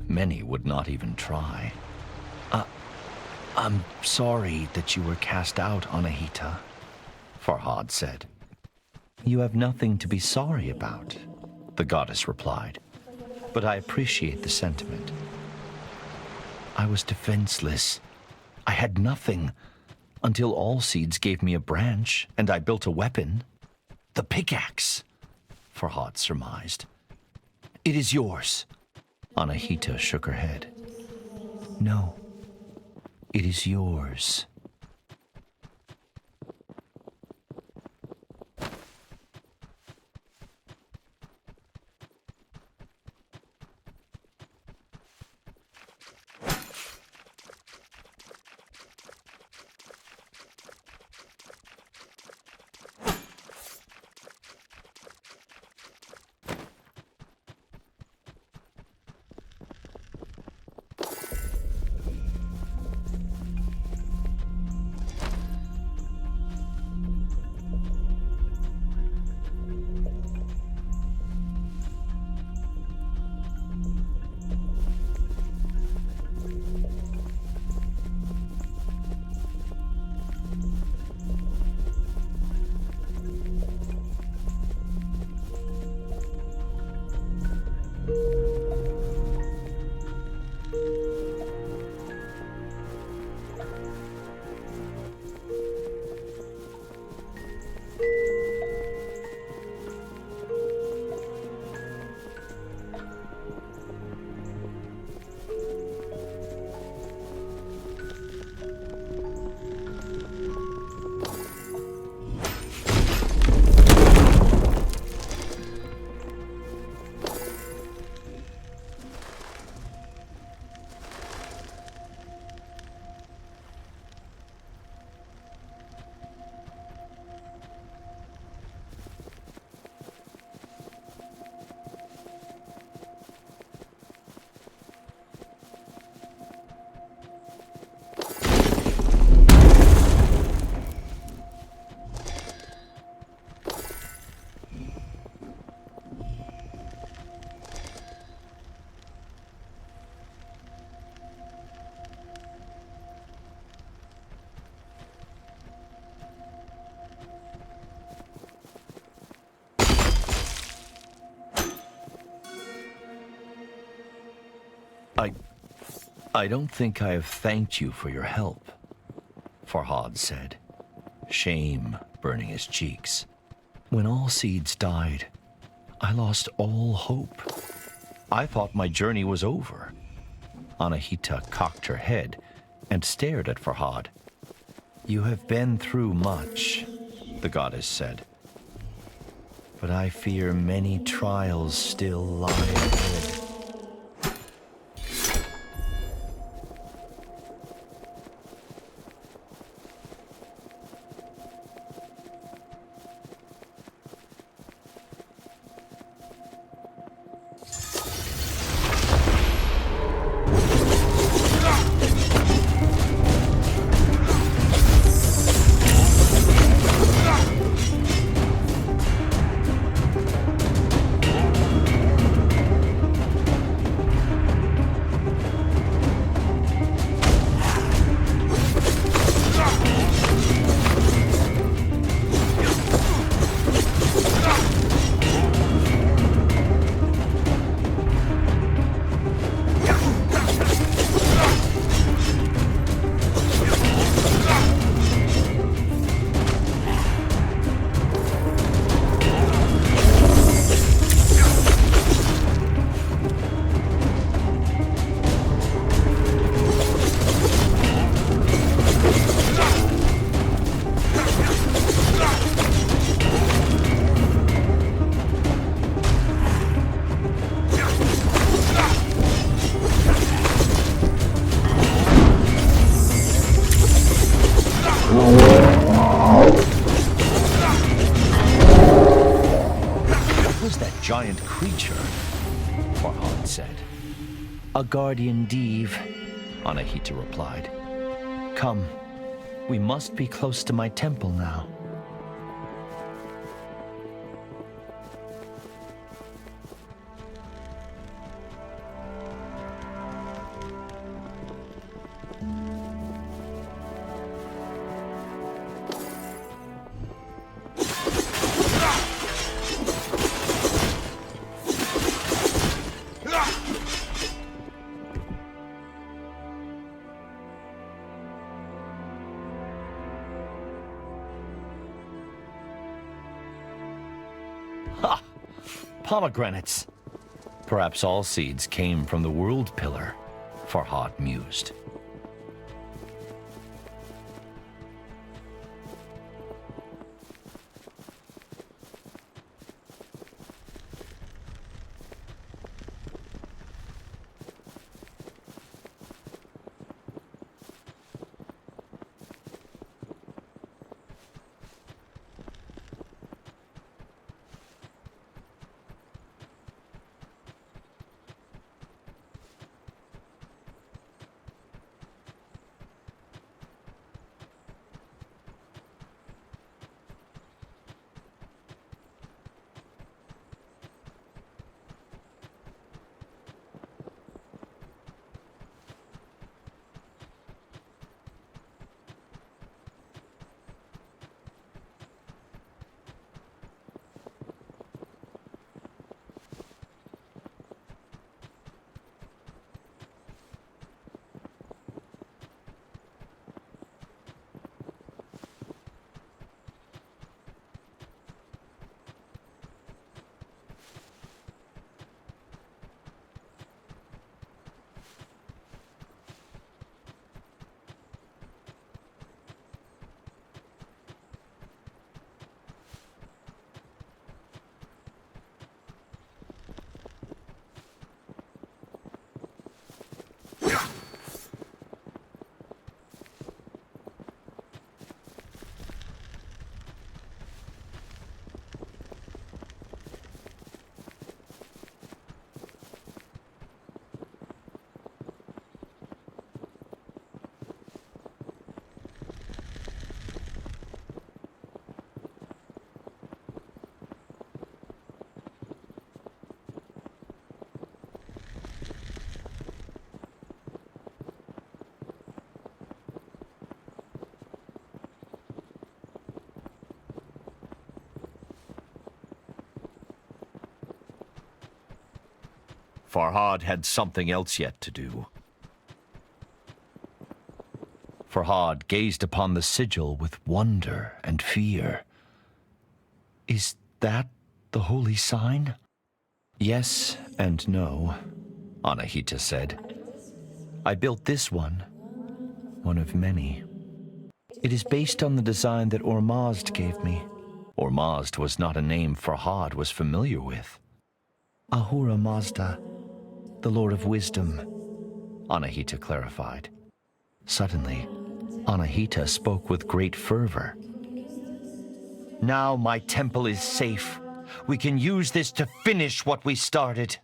Many would not even try. I'm sorry that you were cast out, Anahita, Farhad said. You have nothing to be sorry about, the goddess replied, but I appreciate the sentiment. I was defenseless. I had nothing. until all seeds gave me a branch, and I built a weapon. The pickaxe, Farhad surmised. It is yours. Anahita shook her head. No, it is yours. I don't think I have thanked you for your help, Farhad said, shame burning his cheeks. When all seeds died, I lost all hope. I thought my journey was over. Anahita cocked her head and stared at Farhad. You have been through much, the goddess said. But I fear many trials still lie ahead. Giant creature, Farhad said. A guardian Div, Anahita replied. Come, we must be close to my temple now. Ha! Pomegranates. Perhaps all seeds came from the World Pillar, Farhad mused. Farhad had something else yet to do. Farhad gazed upon the sigil with wonder and fear. Is that the holy sign? Yes and no, Anahita said. I built this one of many. It is based on the design that Ormazd gave me. Ormazd was not a name Farhad was familiar with. Ahura Mazda, the Lord of Wisdom, Anahita clarified. Suddenly, Anahita spoke with great fervor. Now my temple is safe. We can use this to finish what we started.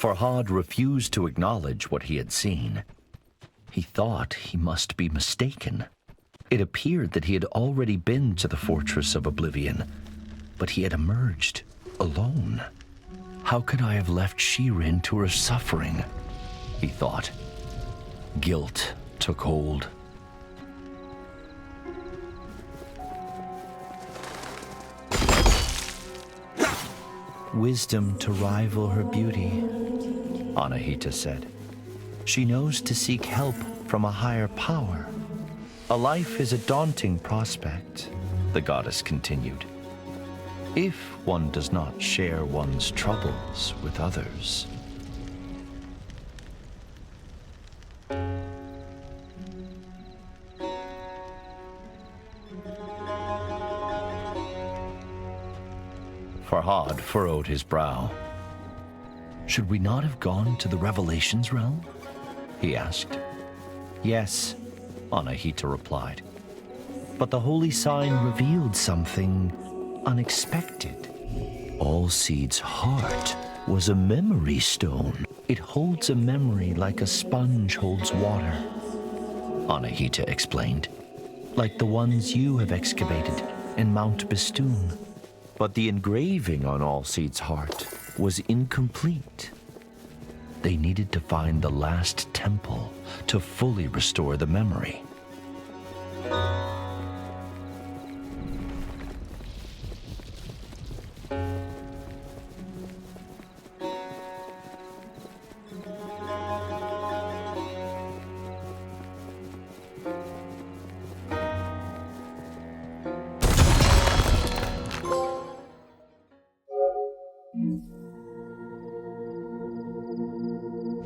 Farhad refused to acknowledge what he had seen. He thought he must be mistaken. It appeared that he had already been to the Fortress of Oblivion, but he had emerged alone. How could I have left Shirin to her suffering? He thought. Guilt took hold. Wisdom to rival her beauty, Anahita said. She knows to seek help from a higher power. A life is a daunting prospect, the goddess continued, if one does not share one's troubles with others. Farhad furrowed his brow. Should we not have gone to the Revelations realm? He asked. Yes, Anahita replied. But the holy sign revealed something unexpected. Allseed's heart was a memory stone. It holds a memory like a sponge holds water, Anahita explained, like the ones you have excavated in Mount Bistun. But the engraving on Allseed's heart was incomplete. They needed to find the last temple to fully restore the memory.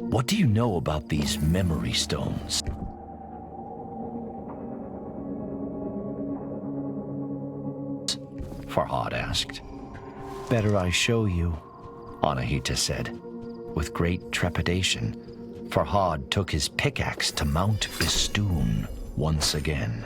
What do you know about these memory stones? Farhad asked. Better I show you, Anahita said. With great trepidation, Farhad took his pickaxe to Mount Bistun once again.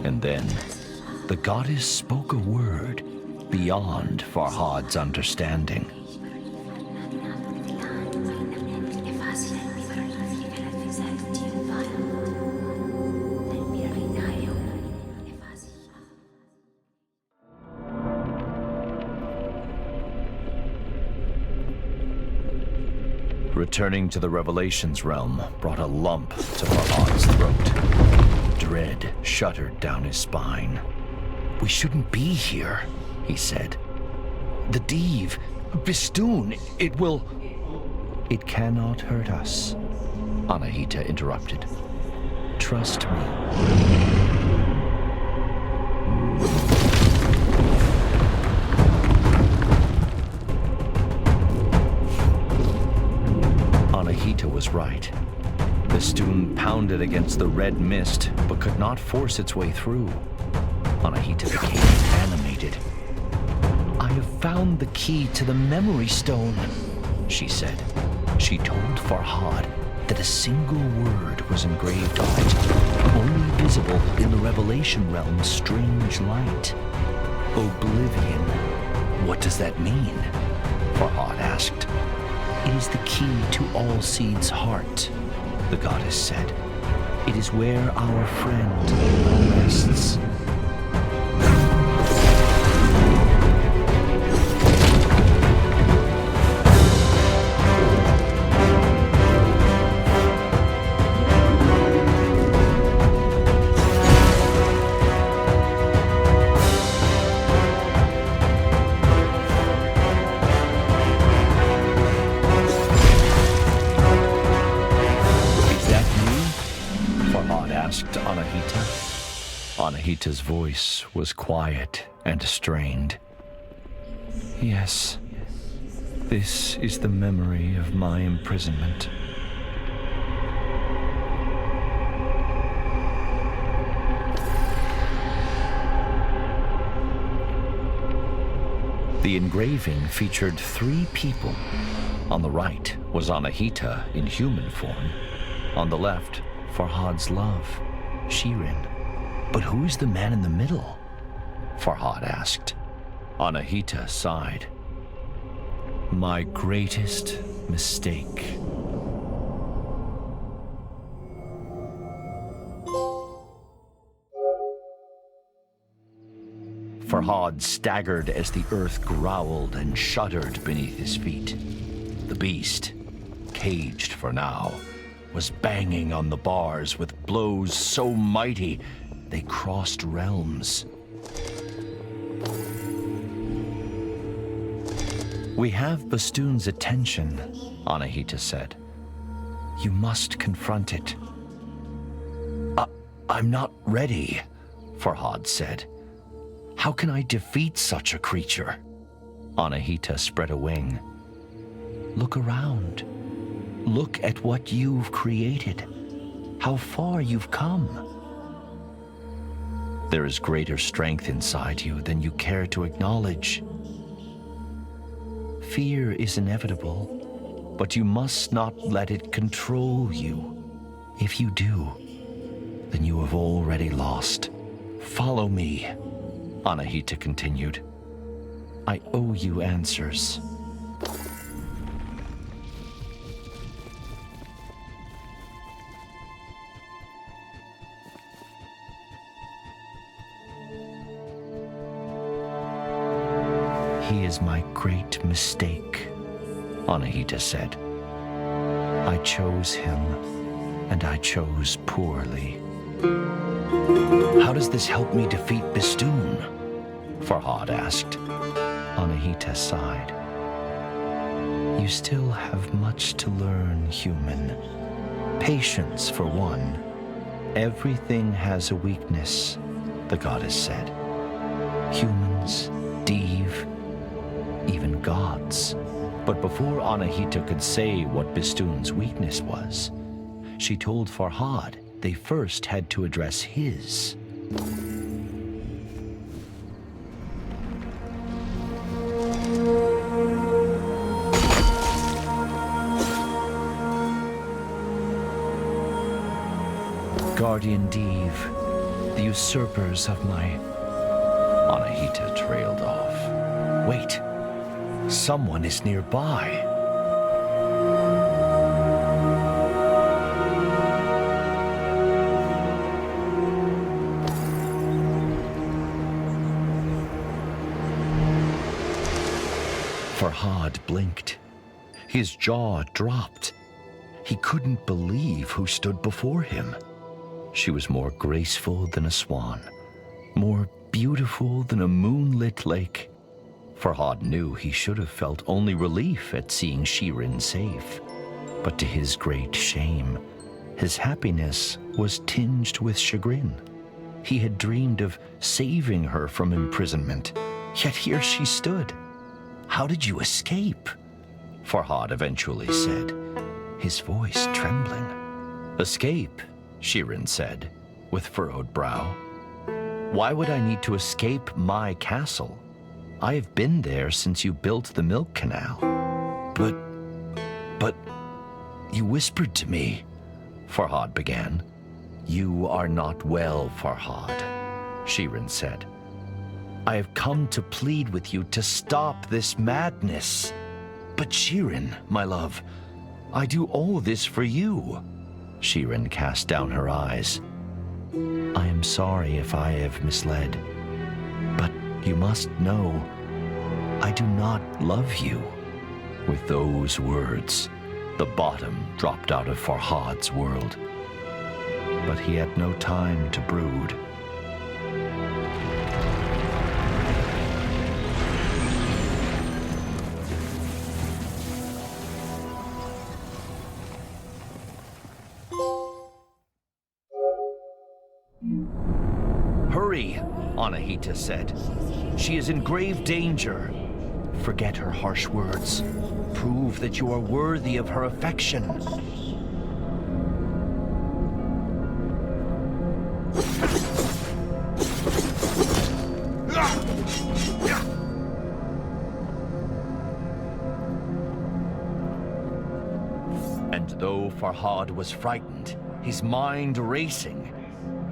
And then, the goddess spoke a word beyond Farhad's understanding. Returning to the Revelations realm brought a lump to Farhad's throat. Dread shuddered down his spine. We shouldn't be here, he said. The Div, Bistun, it will... It cannot hurt us, Anahita interrupted. Trust me. Anahita was right. Bistun pounded against the red mist, but could not force its way through. Anahita became animated. I have found the key to the memory stone, she said. She told Farhad that a single word was engraved on it, only visible in the Revelation realm's strange light. Oblivion. What does that mean? Farhad asked. It is the key to Allseed's heart, the goddess said. It is where our friend rests. Anahita's voice was quiet and strained. Yes, this is the memory of my imprisonment. The engraving featured 3 people. On the right was Anahita in human form. On the left, Farhad's love, Shirin. But who's the man in the middle? Farhad asked. Anahita sighed. My greatest mistake. Farhad staggered as the earth growled and shuddered beneath his feet. The beast, caged for now, was banging on the bars with blows so mighty they crossed realms. We have Bistun's attention, Anahita said. You must confront it. I'm not ready, Farhad said. How can I defeat such a creature? Anahita spread a wing. Look around. Look at what you've created. How far you've come. There is greater strength inside you than you care to acknowledge. Fear is inevitable, but you must not let it control you. If you do, then you have already lost. Follow me, Anahita continued. I owe you answers. He is my great mistake, Anahita said. I chose him, and I chose poorly. How does this help me defeat Bistun? Farhad asked. Anahita sighed. You still have much to learn, human. Patience, for one. Everything has a weakness, the goddess said. Humans, Div, even gods. But before Anahita could say what Bistun's weakness was, she told Farhad they first had to address his. Guardian Div, the usurpers of my... Anahita trailed off. Wait, someone is nearby. Farhad blinked. His jaw dropped. He couldn't believe who stood before him. She was more graceful than a swan, more beautiful than a moonlit lake. Farhad knew he should have felt only relief at seeing Shirin safe. But to his great shame, his happiness was tinged with chagrin. He had dreamed of saving her from imprisonment, yet here she stood. How did you escape? Farhad eventually said, his voice trembling. Escape, Shirin said, with furrowed brow. Why would I need to escape my castle? I have been there since you built the milk canal. But, you whispered to me, Farhad began. You are not well, Farhad, Shirin said. I have come to plead with you to stop this madness. But Shirin, my love, I do all this for you. Shirin cast down her eyes. I am sorry if I have misled, but you must know, I do not love you. With those words, the bottom dropped out of Farhad's world. But he had no time to brood. Hurry, Anahita said. She is in grave danger. Forget her harsh words. Prove that you are worthy of her affection. Farhad was frightened, his mind racing.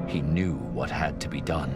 He knew what had to be done.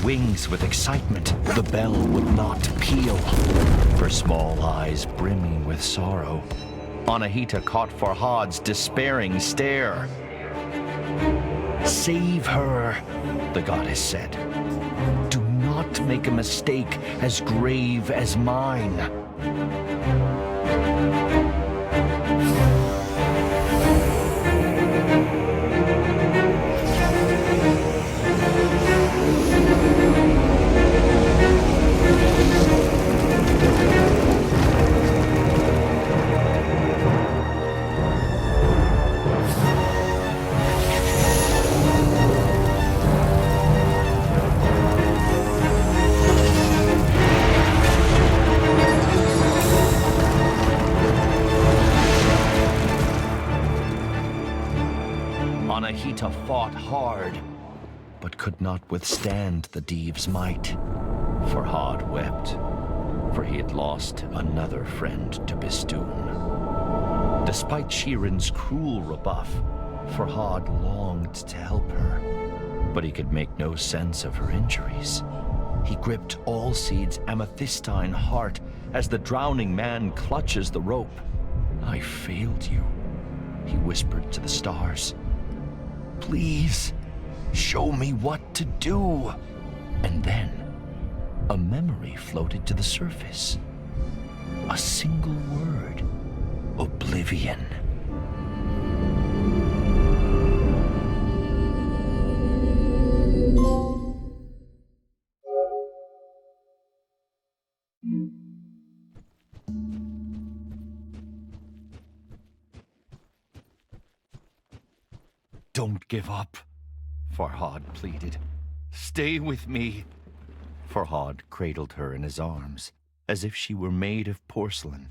Wings with excitement, the bell would not peal, her small eyes brimming with sorrow. Anahita caught Farhad's despairing stare. "Save her," the goddess said. "Do not make a mistake as grave as mine." Anahita fought hard, but could not withstand the Diev's might. Farhad wept, for he had lost another friend to Bistun. Despite Shirin's cruel rebuff, Farhad longed to help her, but he could make no sense of her injuries. He gripped Allseed's amethystine heart as the drowning man clutches the rope. "I failed you," he whispered to the stars. "Please, show me what to do." And then, a memory floated to the surface. A single word: oblivion. "Don't give up," Farhad pleaded. "Stay with me." Farhad cradled her in his arms, as if she were made of porcelain,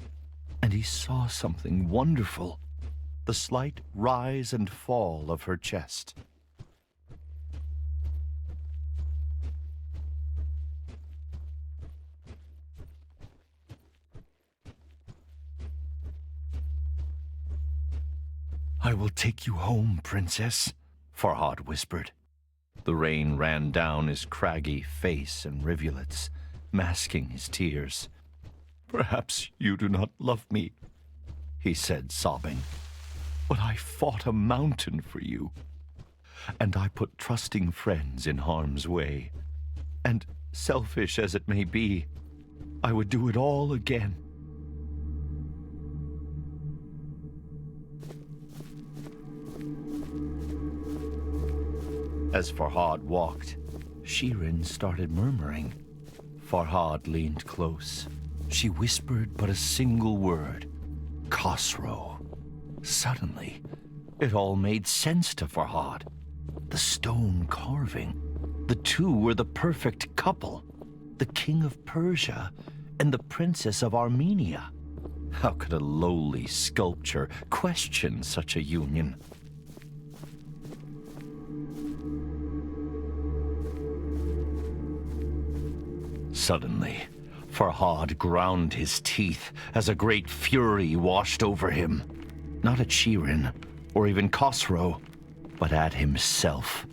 and he saw something wonderful: the slight rise and fall of her chest. "I will take you home, princess," Farhad whispered. The rain ran down his craggy face in rivulets, masking his tears. "Perhaps you do not love me," he said, sobbing. "But I fought a mountain for you, and I put trusting friends in harm's way. And selfish as it may be, I would do it all again." As Farhad walked, Shirin started murmuring. Farhad leaned close. She whispered but a single word: "Khosrow." Suddenly, it all made sense to Farhad. The stone carving. The two were the perfect couple. The king of Persia and the princess of Armenia. How could a lowly sculpture question such a union? Suddenly, Farhad ground his teeth as a great fury washed over him. Not at Shirin, or even Khosrow, but at himself.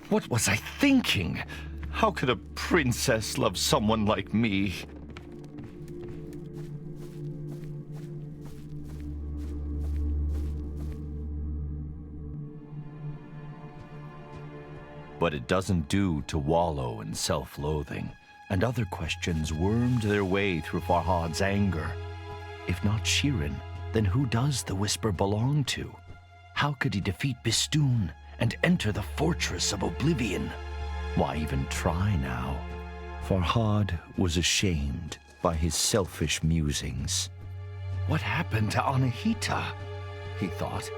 What was I thinking? How could a princess love someone like me? But it doesn't do to wallow in self-loathing, and other questions wormed their way through Farhad's anger. If not Shirin, then who does the whisper belong to? How could he defeat Bistun and enter the fortress of oblivion? Why even try now? Farhad was ashamed by his selfish musings. What happened to Anahita? He thought.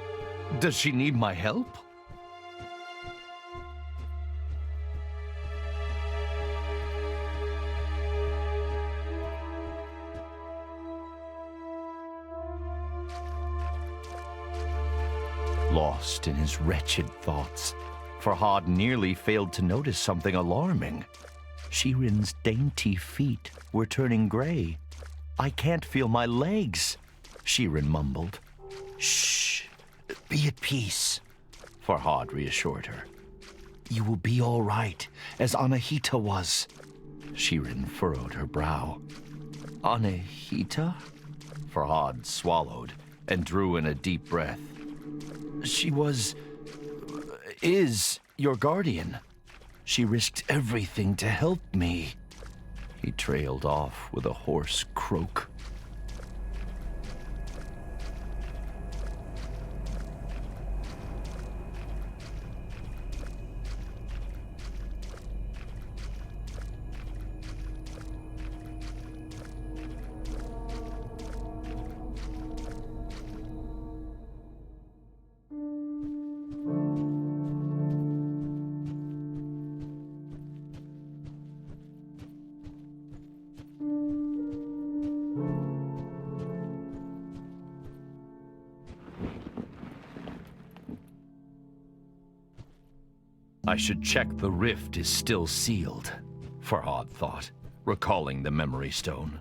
Does she need my help? Lost in his wretched thoughts, Farhad nearly failed to notice something alarming. Shirin's dainty feet were turning gray. I can't feel my legs, Shirin mumbled. Shh, be at peace, Farhad reassured her. You will be all right, as Anahita was. Shirin furrowed her brow. Anahita? Farhad swallowed and drew in a deep breath. She is your guardian. She risked everything to help me. He trailed off with a hoarse croak. I should check the rift is still sealed, Farhad thought, recalling the memory stone.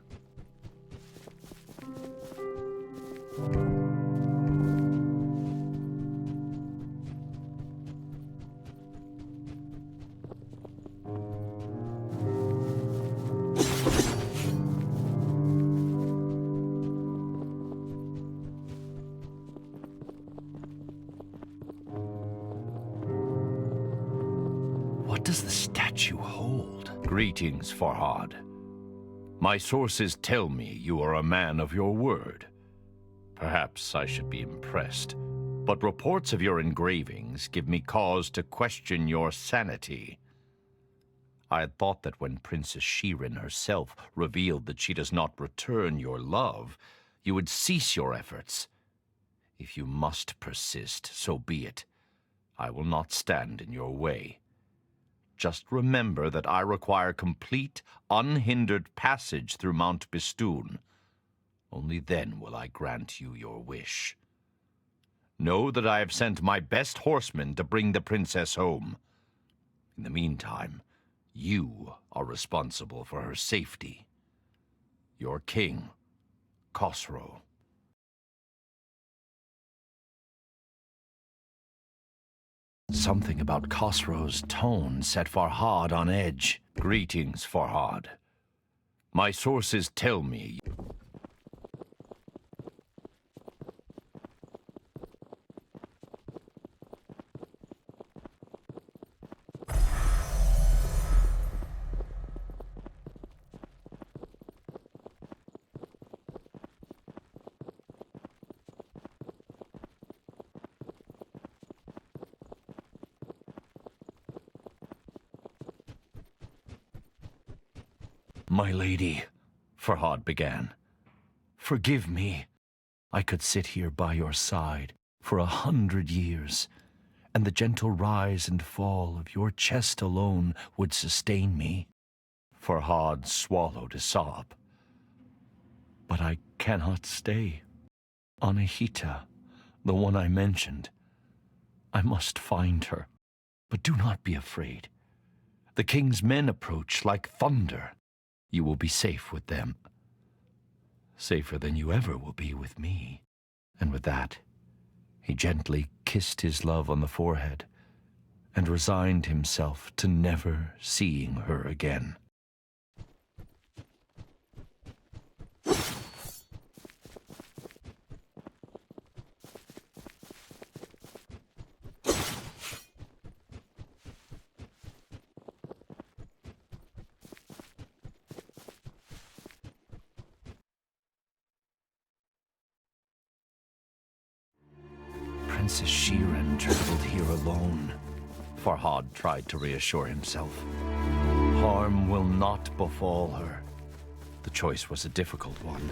What does the statue hold? Greetings, Farhad. My sources tell me you are a man of your word. Perhaps I should be impressed, but reports of your engravings give me cause to question your sanity. I had thought that when Princess Shirin herself revealed that she does not return your love, you would cease your efforts. If you must persist, so be it. I will not stand in your way. Just remember that I require complete, unhindered passage through Mount Bistun. Only then will I grant you your wish. Know that I have sent my best horsemen to bring the princess home. In the meantime, you are responsible for her safety. Your king, Khosrow. Something about Khosrow's tone set Farhad on edge. Greetings, Farhad. My sources tell me... My lady, Farhad began, forgive me. I could sit here by your side for 100 years, and the gentle rise and fall of your chest alone would sustain me. Farhad swallowed a sob. But I cannot stay. Anahita, the one I mentioned. I must find her. But do not be afraid. The king's men approach like thunder. You will be safe with them. Safer than you ever will be with me. And with that, he gently kissed his love on the forehead and resigned himself to never seeing her again. Princess Shiren traveled here alone. Farhad tried to reassure himself. Harm will not befall her. The choice was a difficult one,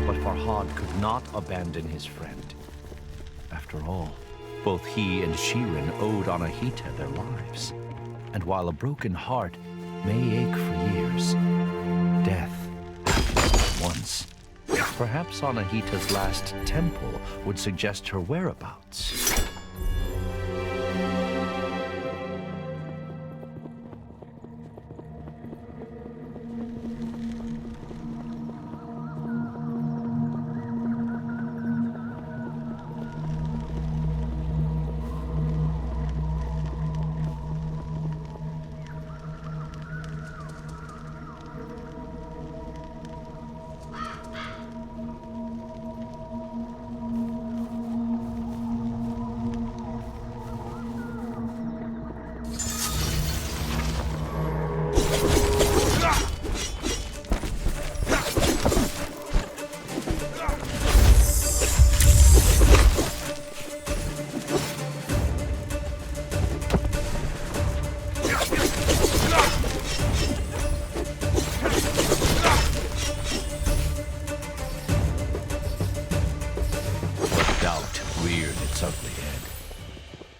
but Farhad could not abandon his friend. After all, both he and Shiren owed Anahita their lives. And while a broken heart may ache for years, death happens once. Perhaps Anahita's last temple would suggest her whereabouts.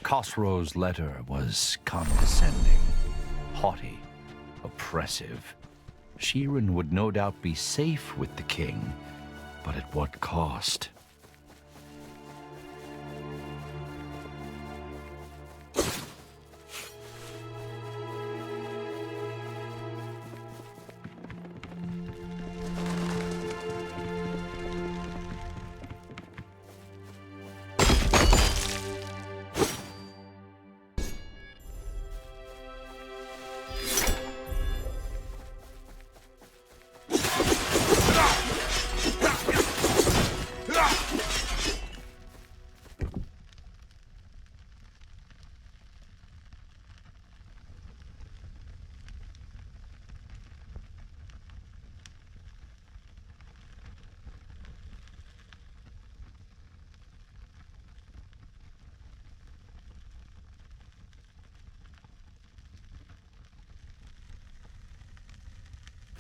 Khosrow's letter was condescending, haughty, oppressive. Shiren would no doubt be safe with the king, but at what cost?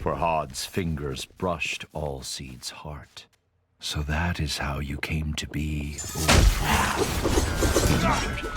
Farhad's fingers brushed Allseed's heart. So that is how you came to be, old friend, he muttered.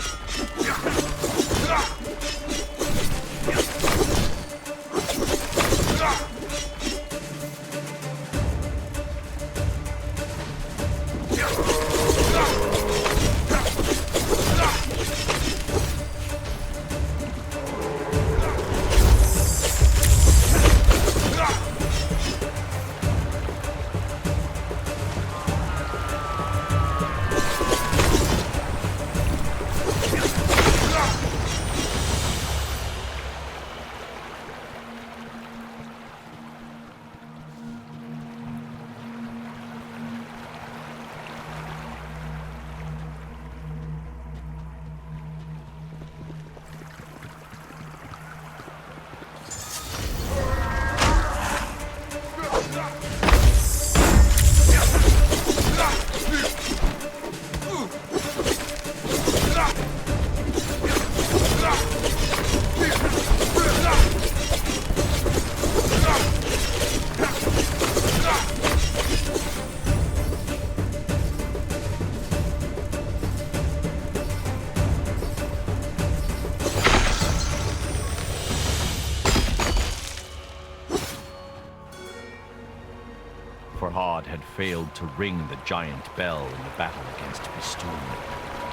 Farhad had failed to ring the giant bell in the battle against Bistun.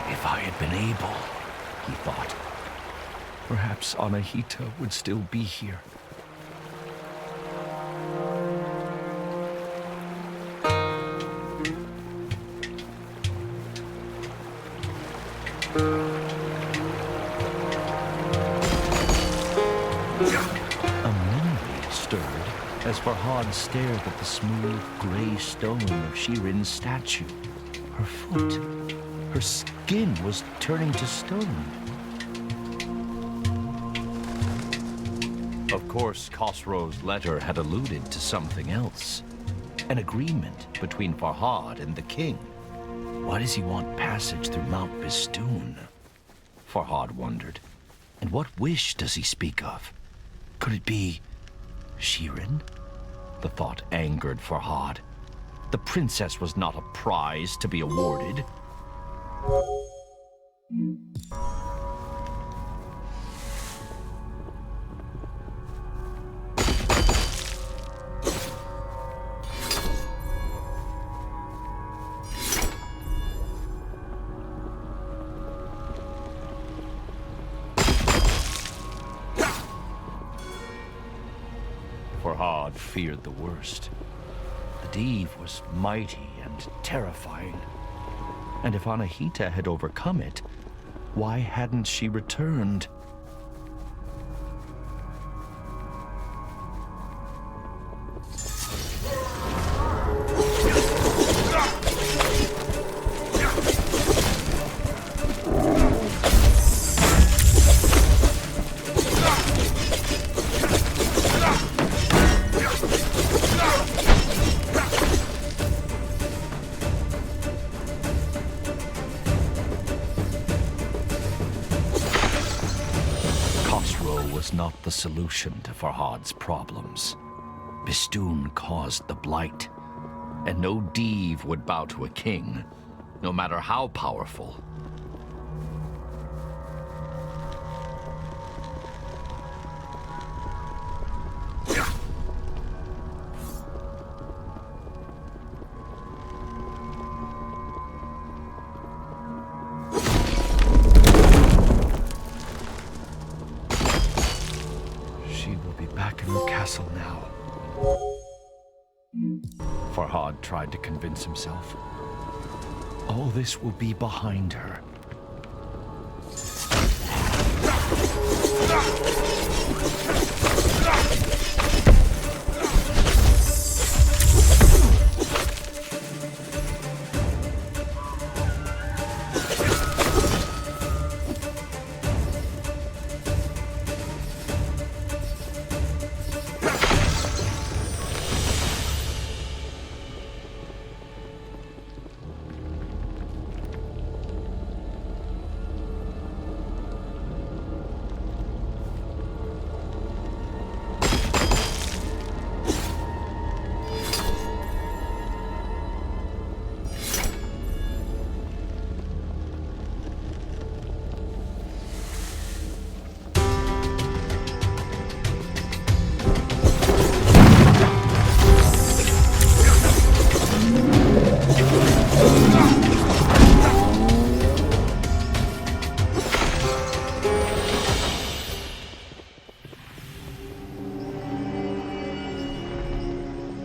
If I had been able, he thought, perhaps Anahita would still be here. A memory stirred as Farhad stared at the smooth gray stone of Shirin's statue. Her foot, her skin was turning to stone. Of course, Khosrow's letter had alluded to something else. An agreement between Farhad and the king. Why does he want passage through Mount Bistun? Farhad wondered. And what wish does he speak of? Could it be Shirin? The thought angered Farhad. The princess was not a prize to be awarded. Farhad feared the worst. The Div was mighty and terrifying. And if Anahita had overcome it, why hadn't she returned? Was not the solution to Farhad's problems. Bistun caused the blight, and no Div would bow to a king, no matter how powerful. Castle now. Farhad tried to convince himself. All this will be behind her.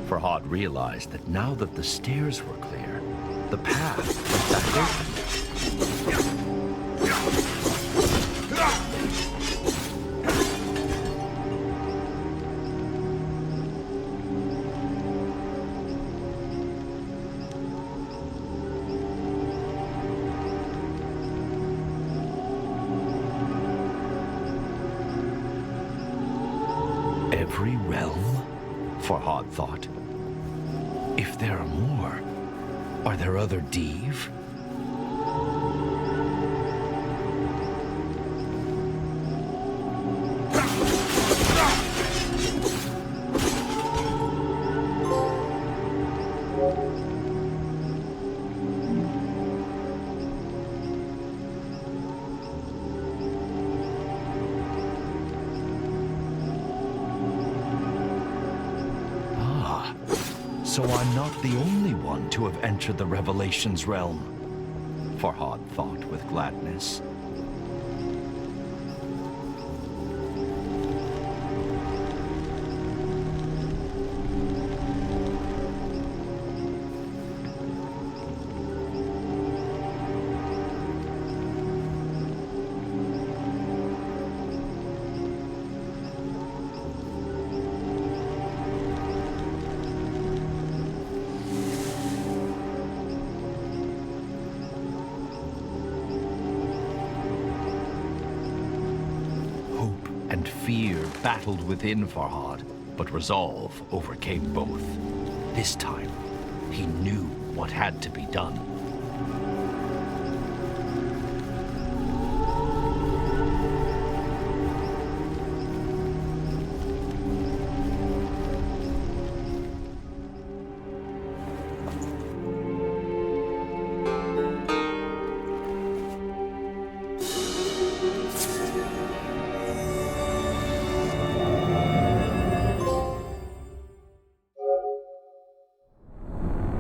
Farhad realized that now that the stairs were clear, the path was back open. Every realm? Farhad thought. If there are more, are there other Div? So I'm not the only one to have entered the Revelations realm, Farhad thought with gladness. And fear battled within Farhad, but resolve overcame both. This time, he knew what had to be done.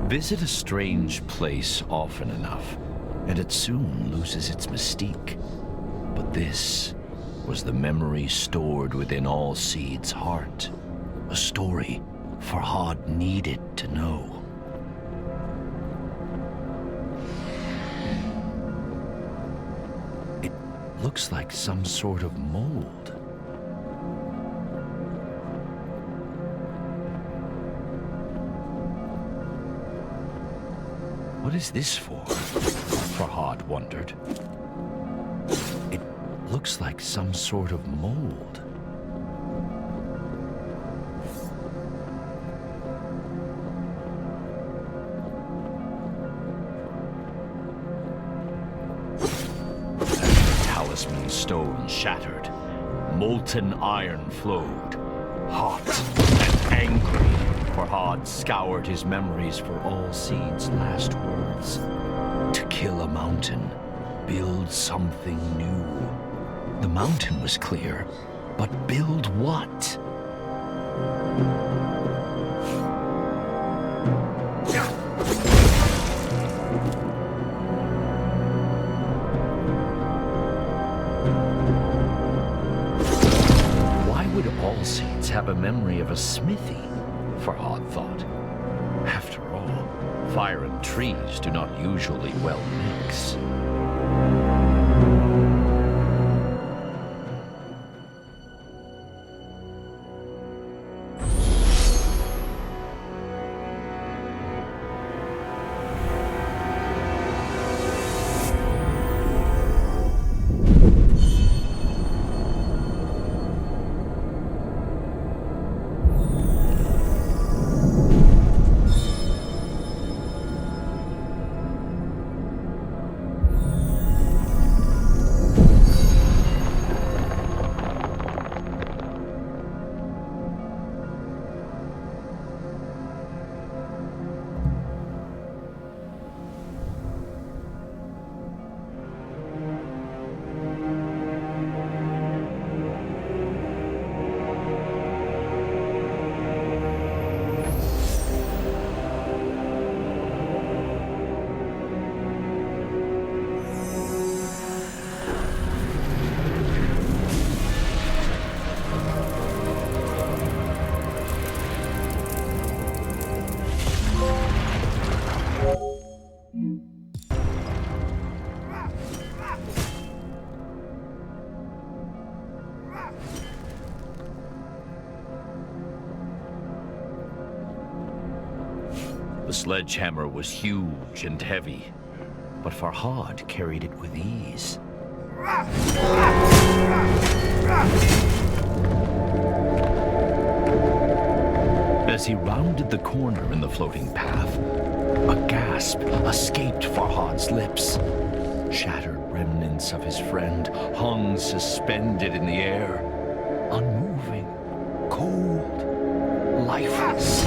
Visit a strange place often enough, and it soon loses its mystique. But this was the memory stored within all Seed's heart. A story Farhad needed to know. It looks like some sort of mold. What is this for? Farhad wondered. It looks like some sort of mold. As the talisman stone shattered, molten iron flowed, hot and angry. Farhad scoured his memories for all Seed's last words. To kill a mountain, build something new. The mountain was clear, but build what? Why would all Seeds have a memory of a smithy? Farhad thought. After all, fire and trees do not usually well mix. The sledgehammer was huge and heavy, but Farhad carried it with ease. As he rounded the corner in the floating path, a gasp escaped Farhad's lips. Shattered remnants of his friend hung suspended in the air, unmoving, cold, lifeless.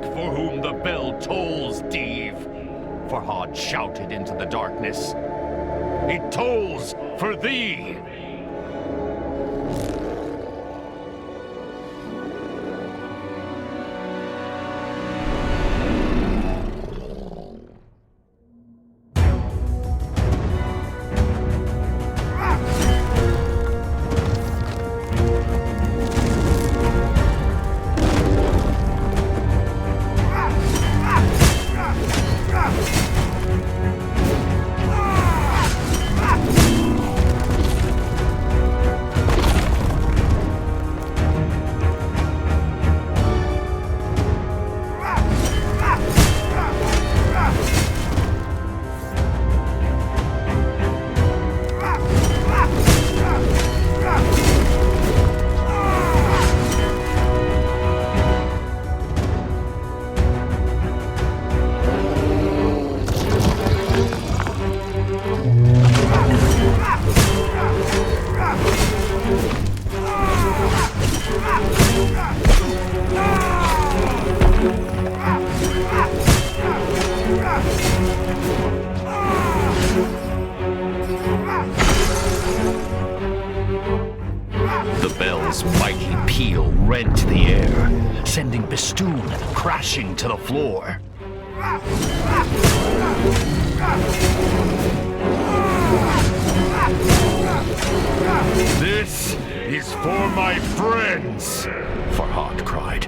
For whom the bell tolls, Dave, Farhad shouted into the darkness. It tolls for thee! The bell's mighty peal rent the air, sending Bistun crashing to the floor. This is for my friends! Farhad cried.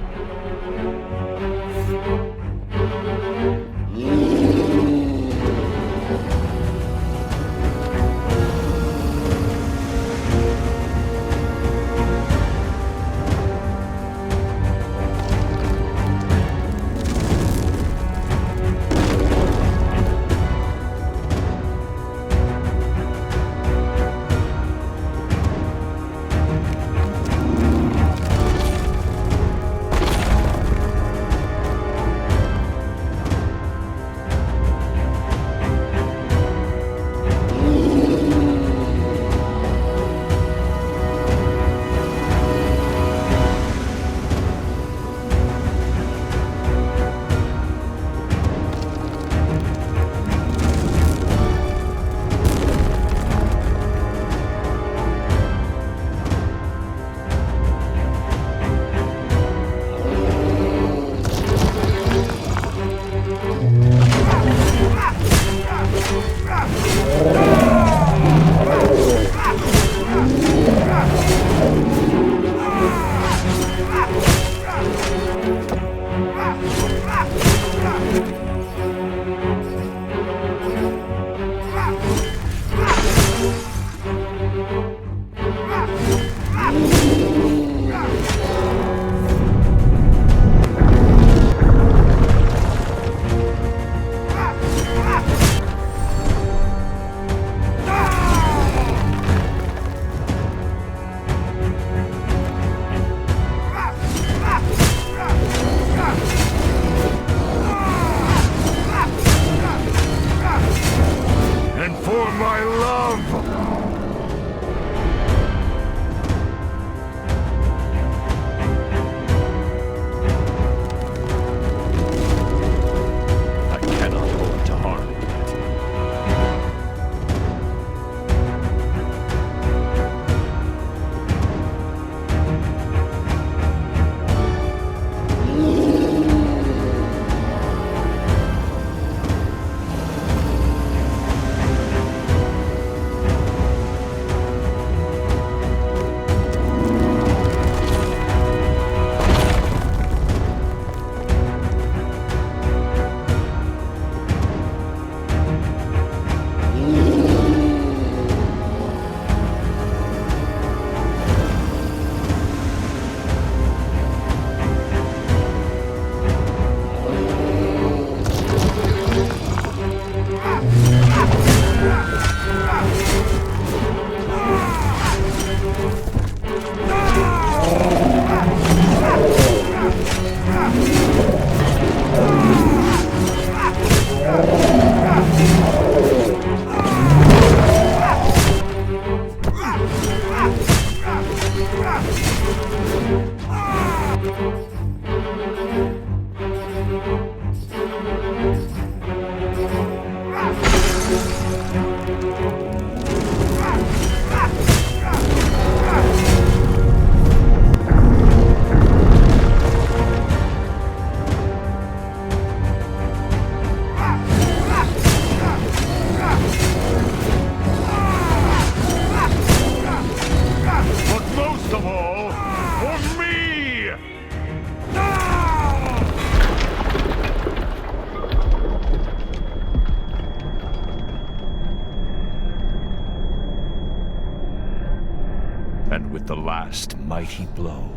with the last mighty blow,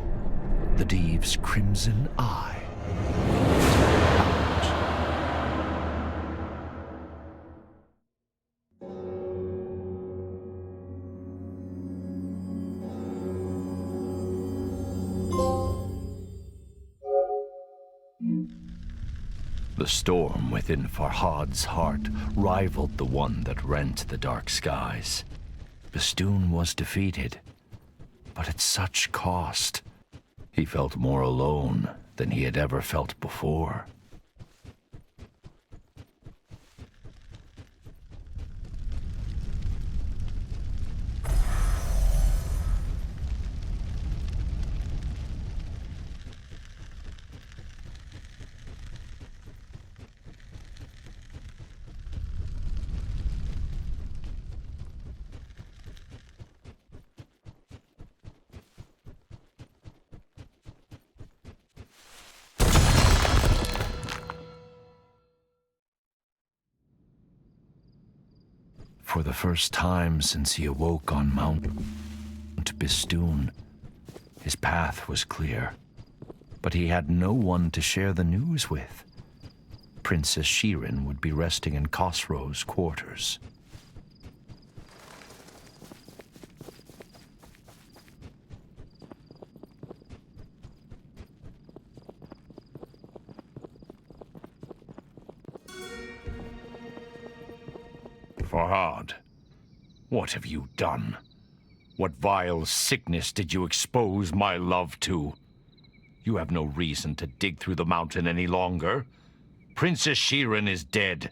the Deev's crimson eye winked out. The storm within Farhad's heart rivaled the one that rent the dark skies. Bistun was defeated, but at such cost. He felt more alone than he had ever felt before. For the first time since he awoke on Mount Bistun, his path was clear, but he had no one to share the news with. Princess Shirin would be resting in Khosrow's quarters. Farhad, what have you done? What vile sickness did you expose my love to? You have no reason to dig through the mountain any longer. Princess Shirin is dead.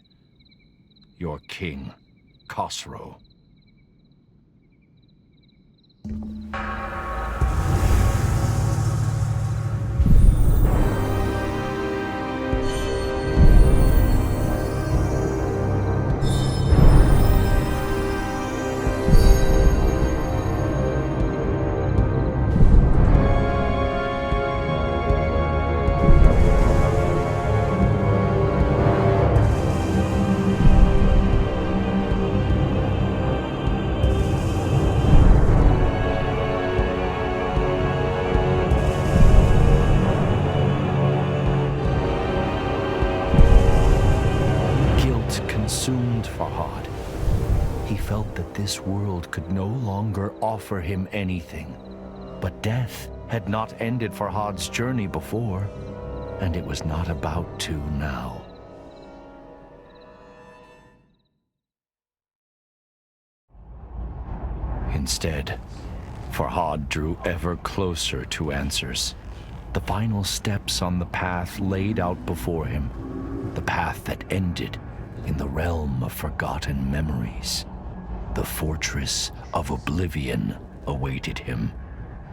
Your king, Khosrow. Consumed Farhad. He felt that this world could no longer offer him anything. But death had not ended Farhad's journey before, and it was not about to now. Instead, Farhad drew ever closer to answers. The final steps on the path laid out before him, the path that ended in the realm of forgotten memories. The fortress of oblivion awaited him,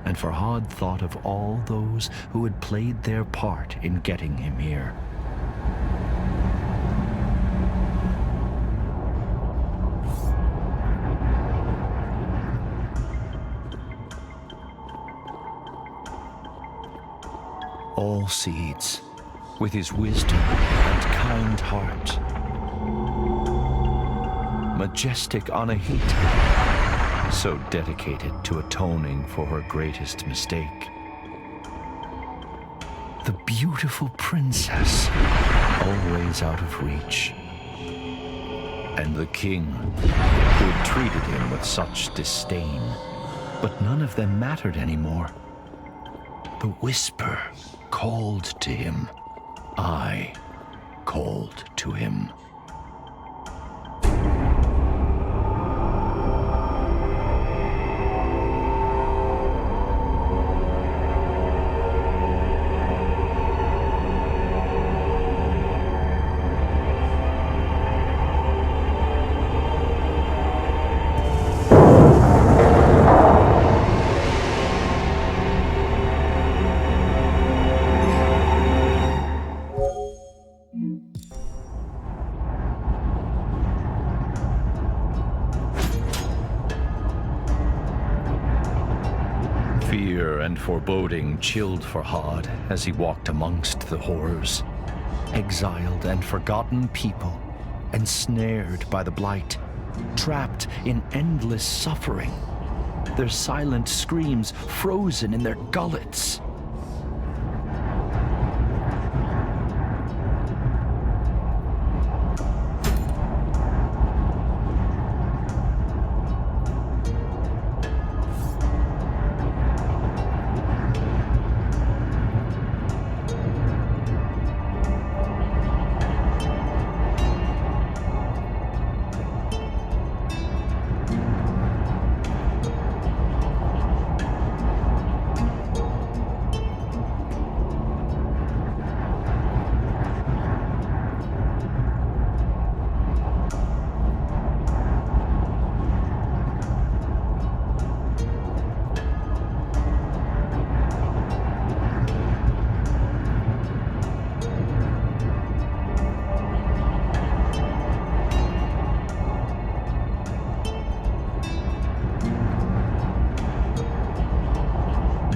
and Farhad thought of all those who had played their part in getting him here. All seeds, with his wisdom and kind heart. Majestic Anahita, so dedicated to atoning for her greatest mistake. The beautiful princess, always out of reach. And the king, who had treated him with such disdain. But none of them mattered anymore. The whisper called to him. I called to him. Fear and foreboding chilled Farhad as he walked amongst the horrors. Exiled and forgotten people, ensnared by the blight, trapped in endless suffering. their silent screams frozen in their gullets.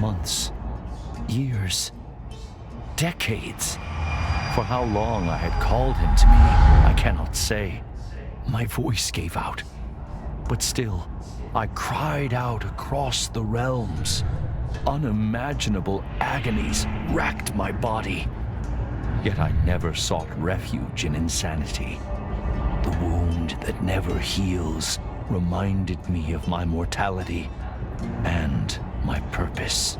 Months, years, decades. For how long I had called him to me, I cannot say. My voice gave out, but still, I cried out across the realms. Unimaginable agonies racked my body. Yet I never sought refuge in insanity. The wound that never heals reminded me of my mortality and my purpose.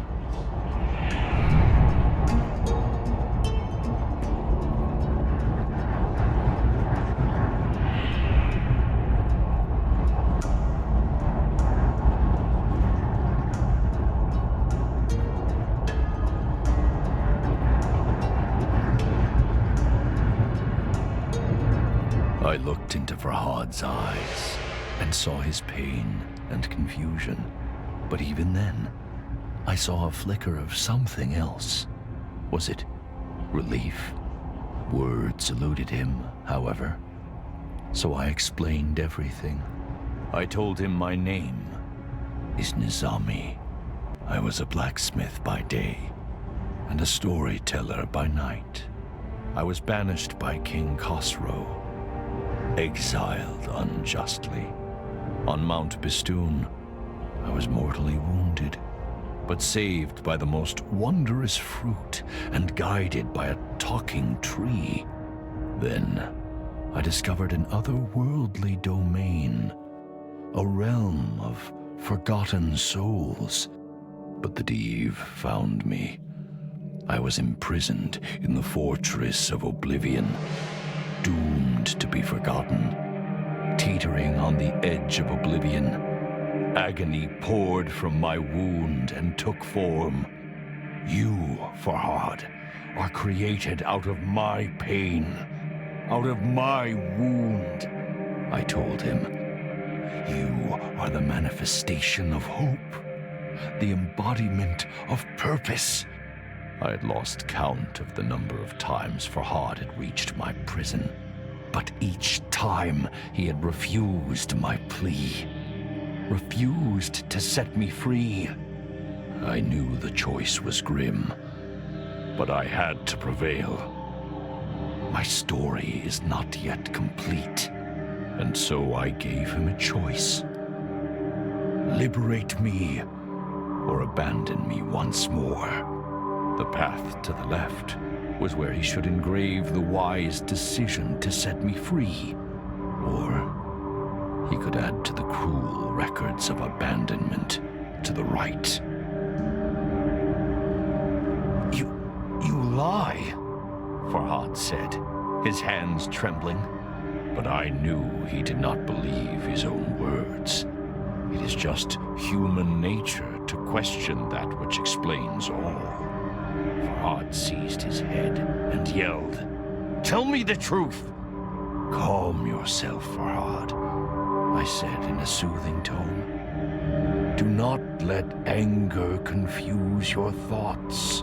I looked into Farhad's eyes and saw his pain and confusion. But even then, I saw a flicker of something else. Was it relief? Words eluded him, however. So I explained everything. I told him my name is Nizami. I was a blacksmith by day and a storyteller by night. I was banished by King Khosrow, exiled unjustly. On Mount Bistun, I was mortally wounded, but saved by the most wondrous fruit and guided by a talking tree. Then, I discovered an otherworldly domain, a realm of forgotten souls. But the Div found me. I was imprisoned in the fortress of oblivion, doomed to be forgotten. Teetering on the edge of oblivion, agony poured from my wound and took form. You, Farhad, are created out of my pain, out of my wound, I told him. You are the manifestation of hope, the embodiment of purpose. I had lost count of the number of times Farhad had reached my prison, but each time he had refused my plea, refused to set me free. I knew the choice was grim, but I had to prevail. My story is not yet complete, and so I gave him a choice. Liberate me, or abandon me once more. The path to the left was where he should engrave the wise decision to set me free. Or he could add to the cruel records of abandonment to the right. You lie, Farhad said, his hands trembling. But I knew he did not believe his own words. It is just human nature to question that which explains all. Farhad seized his head and yelled, "Tell me the truth!" "Calm yourself, Farhad," I said in a soothing tone. "Do not let anger confuse your thoughts.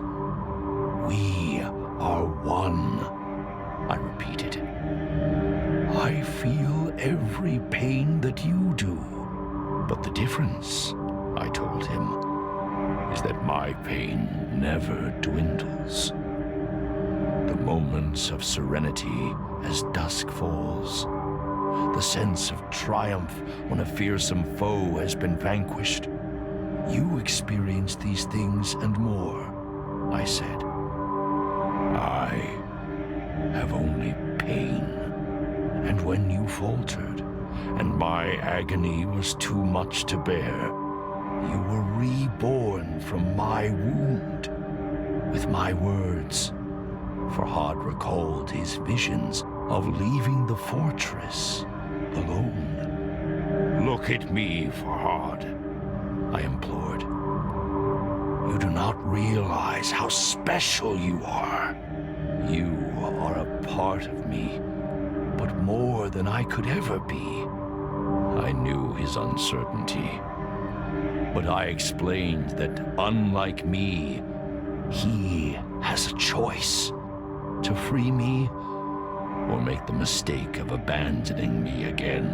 We are one," I repeated. "I feel every pain that you do. But the difference," I told him, "is that my pain never dwindles. The moments of serenity as dusk falls, the sense of triumph when a fearsome foe has been vanquished, You experienced these things and more, I said. I have only pain. And when you faltered, And my agony was too much to bear. you were reborn from my wound with my words. Farhad recalled his visions of leaving the fortress alone. Look at me, Farhad. I implored. You do not realize how special you are. You are a part of me, but more than I could ever be. I knew his uncertainty, but I explained that, unlike me, He has a choice to free me or make the mistake of abandoning me again.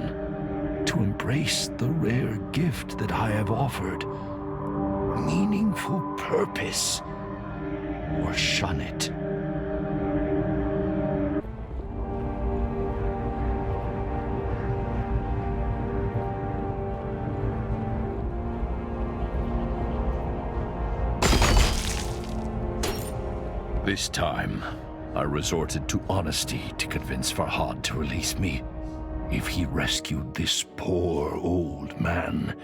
to embrace the rare gift that I have offered, meaningful purpose, or shun it. This time, I resorted to honesty to convince Farhad to release me. If he rescued this poor old man,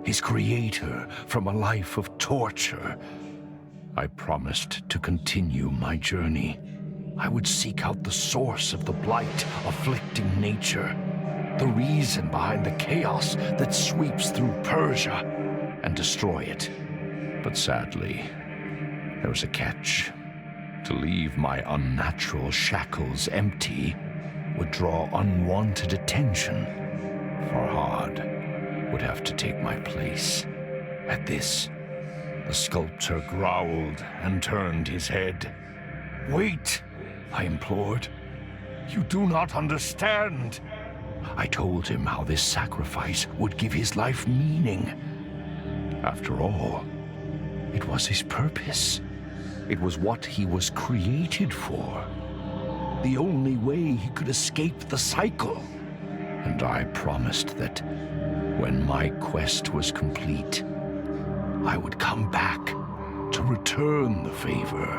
his creator, from a life of torture, I promised to continue my journey. I would seek out the source of the blight afflicting nature, the reason behind the chaos that sweeps through Persia, and destroy it. But sadly, there was a catch. To leave my unnatural shackles empty would draw unwanted attention. Farhad would have to take my place. At this, The sculptor growled and turned his head. "Wait," I implored. "You do not understand." I told him how this sacrifice would give his life meaning. After all, it was his purpose. It was what he was created for. The only way he could escape the cycle. And I promised that when my quest was complete, I would come back to return the favor.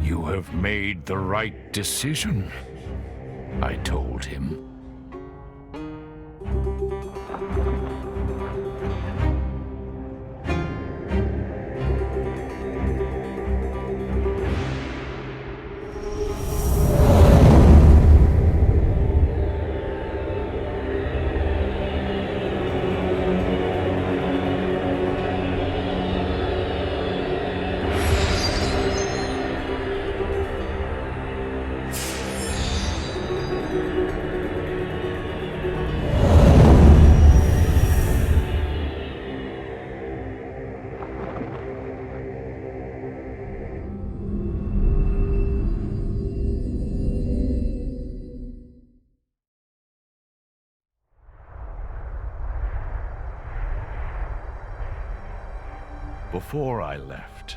You have made the right decision, I told him. Before I left,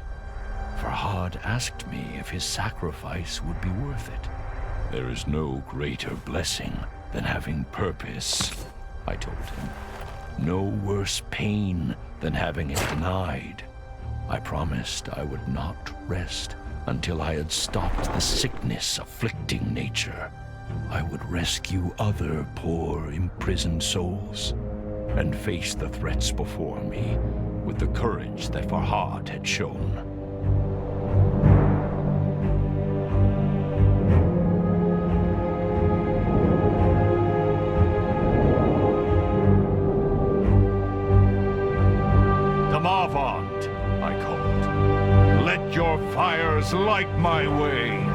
Farhad asked me if his sacrifice would be worth it. There is no greater blessing Than having purpose, I told him. No worse pain than having it denied. I promised I would not rest until I had stopped the sickness afflicting nature. I would rescue other poor, imprisoned souls and face the threats before me with the courage that Farhad had shown. Damavand, I called. Let your fires light my way.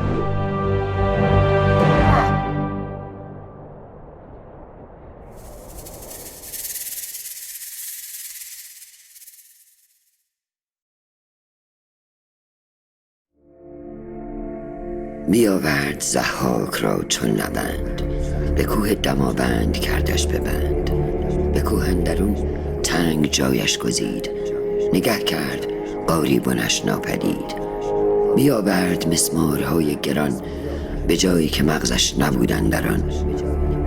بیاورد ضحاک را چون نبند، به کوه دماوند کردش ببند. به کوه اندرون تنگ جایش گزید، نگه کرد قاریبانش ناپدید. بیاورد مسمارهای گران، به جایی که مغزش نبودن در آن،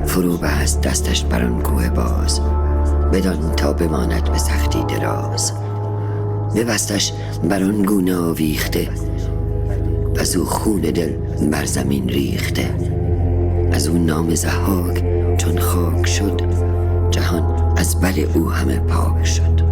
فرو بست دستش بر آن کوه باز، بدان تا بماند به سختی دراز. ببستش بر آن گونه آویخته، از او خون دل بر زمین ریخته. از او نام ضحاک چون خاک شد، جهان از بل او همه پاک شد.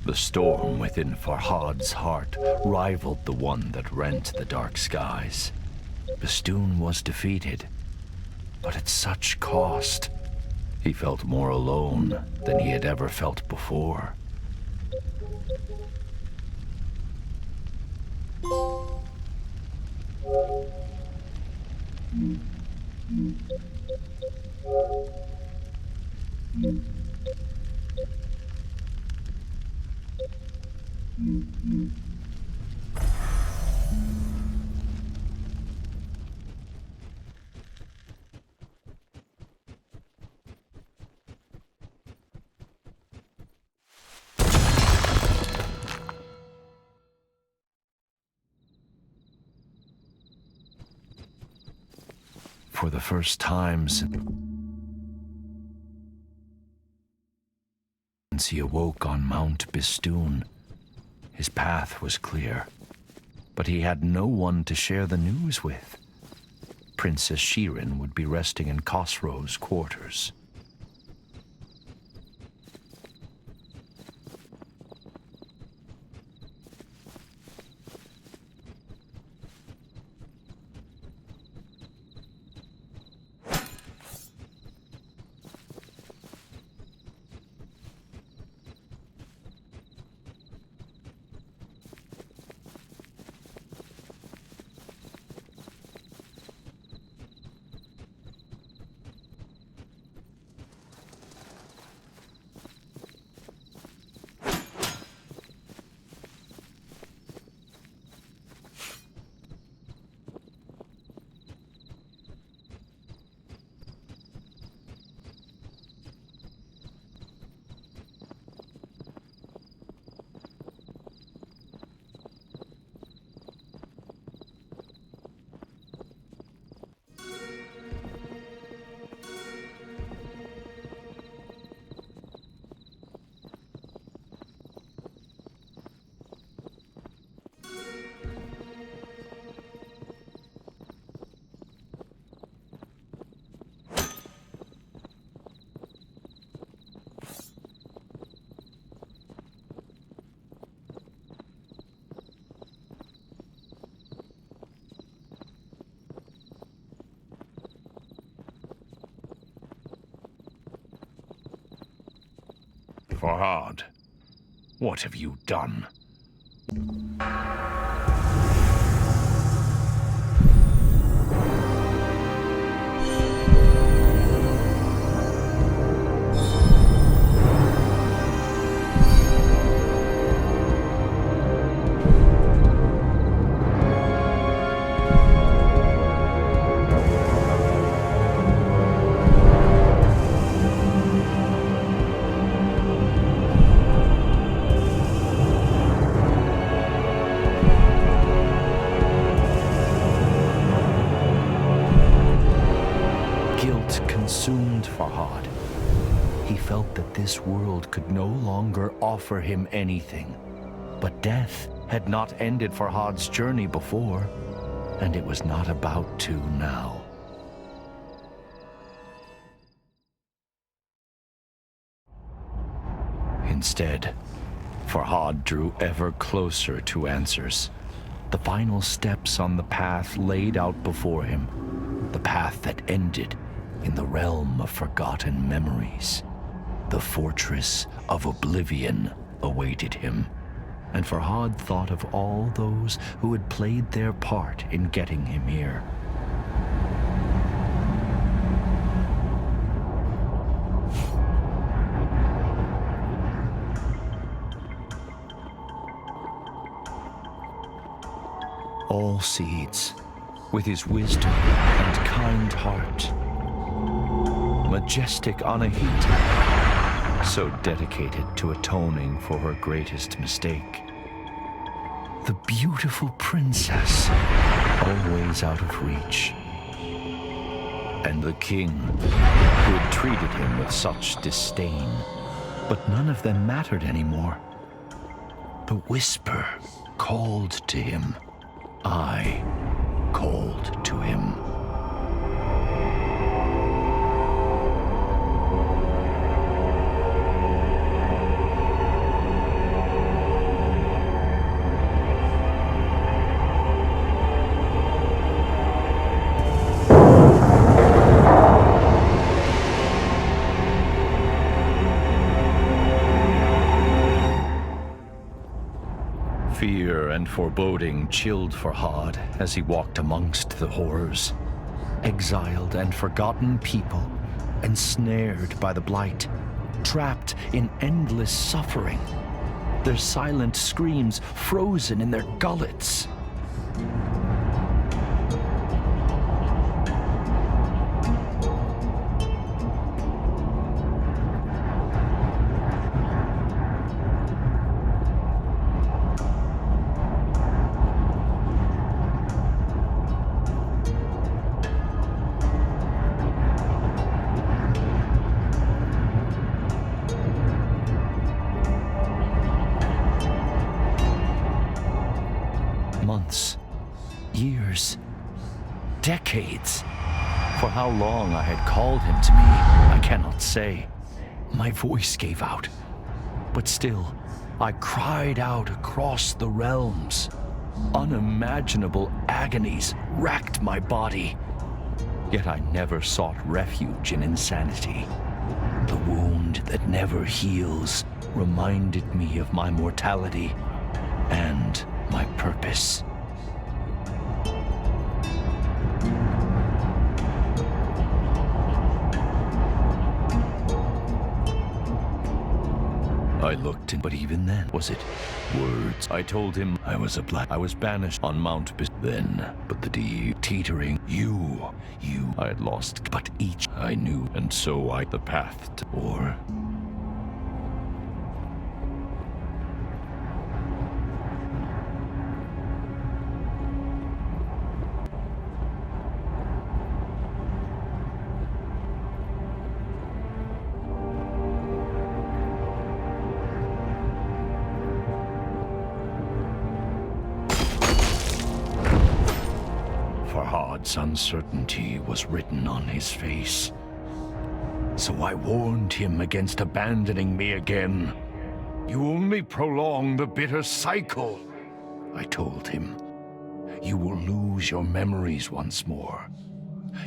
The storm within Farhad's heart rivaled the one that rent the dark skies. Bistun was defeated, but at such cost. He felt more alone than he had ever felt before. For the first time since he awoke on Mount Bistun, his path was clear, but he had no one to share the news with. Princess Shirin would be resting in Khosrow's quarters. Farhad, what have you done? Consumed Farhad. He felt that this world could no longer offer him anything. But death had not ended Farhad's journey before, and it was not about to now. Instead, Farhad drew ever closer to answers. The final steps on the path laid out before him. The path that ended in the realm of forgotten memories. The fortress of oblivion awaited him, and Farhad thought of all those who had played their part in getting him here. All seeds, with his wisdom and kind heart. Majestic Anahita, so dedicated to atoning for her greatest mistake. The beautiful princess, always out of reach. And the king, who had treated him with such disdain. But none of them mattered anymore. The whisper called to him. I called to him. Fear and foreboding chilled Farhad as he walked amongst the horrors. Exiled and forgotten people, ensnared by the blight, trapped in endless suffering, their silent screams frozen in their gullets. Months, years, decades. For how long I had called him to me, I cannot say. My voice gave out. But still, I cried out across the realms. Unimaginable agonies racked my body. Yet I never sought refuge in insanity. The wound that never heals reminded me of my mortality and my purpose. I looked in, but even then, was it words? I told him I was I was banished on Mount Bistun. Then, but the deep teetering, you, I had lost, but each I knew, and so the path to war. Farhad's uncertainty was written on his face. So I warned him against abandoning me again. You only prolong the bitter cycle, I told him. You will lose your memories once more.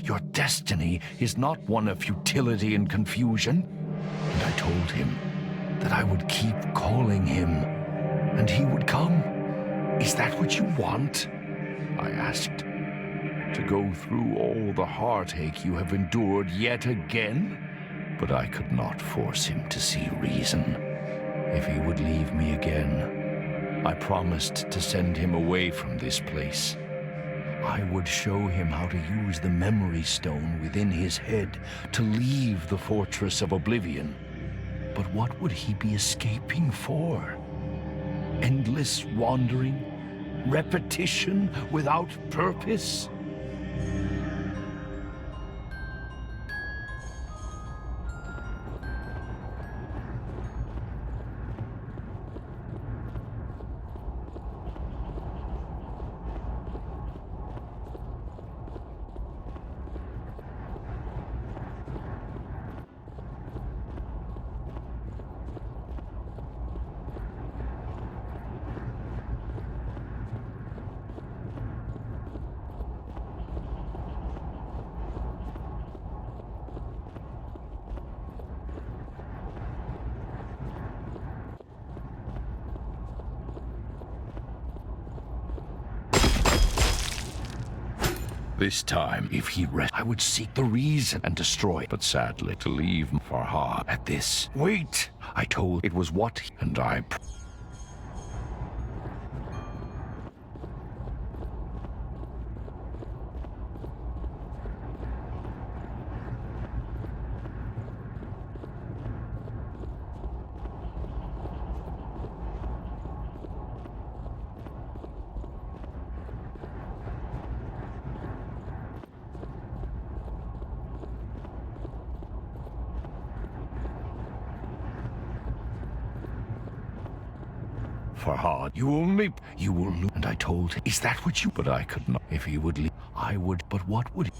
Your destiny is not one of futility and confusion. And I told him, that I would keep calling him, and he would come. Is that what you want? I asked. To go through all the heartache you have endured yet again? But I could not force him to see reason. If he would leave me again, I promised to send him away from this place. I would show him how to use the memory stone within his head to leave the fortress of oblivion. But what would he be escaping for? Endless wandering? Repetition without purpose? This time, if he I would seek the reason and destroy it. But sadly, to leave Farhad at this. Wait! I told it was what and I... Farhad, you will lose. And I told him, is that what you... But I could not. If he would leave, I would. But what would he...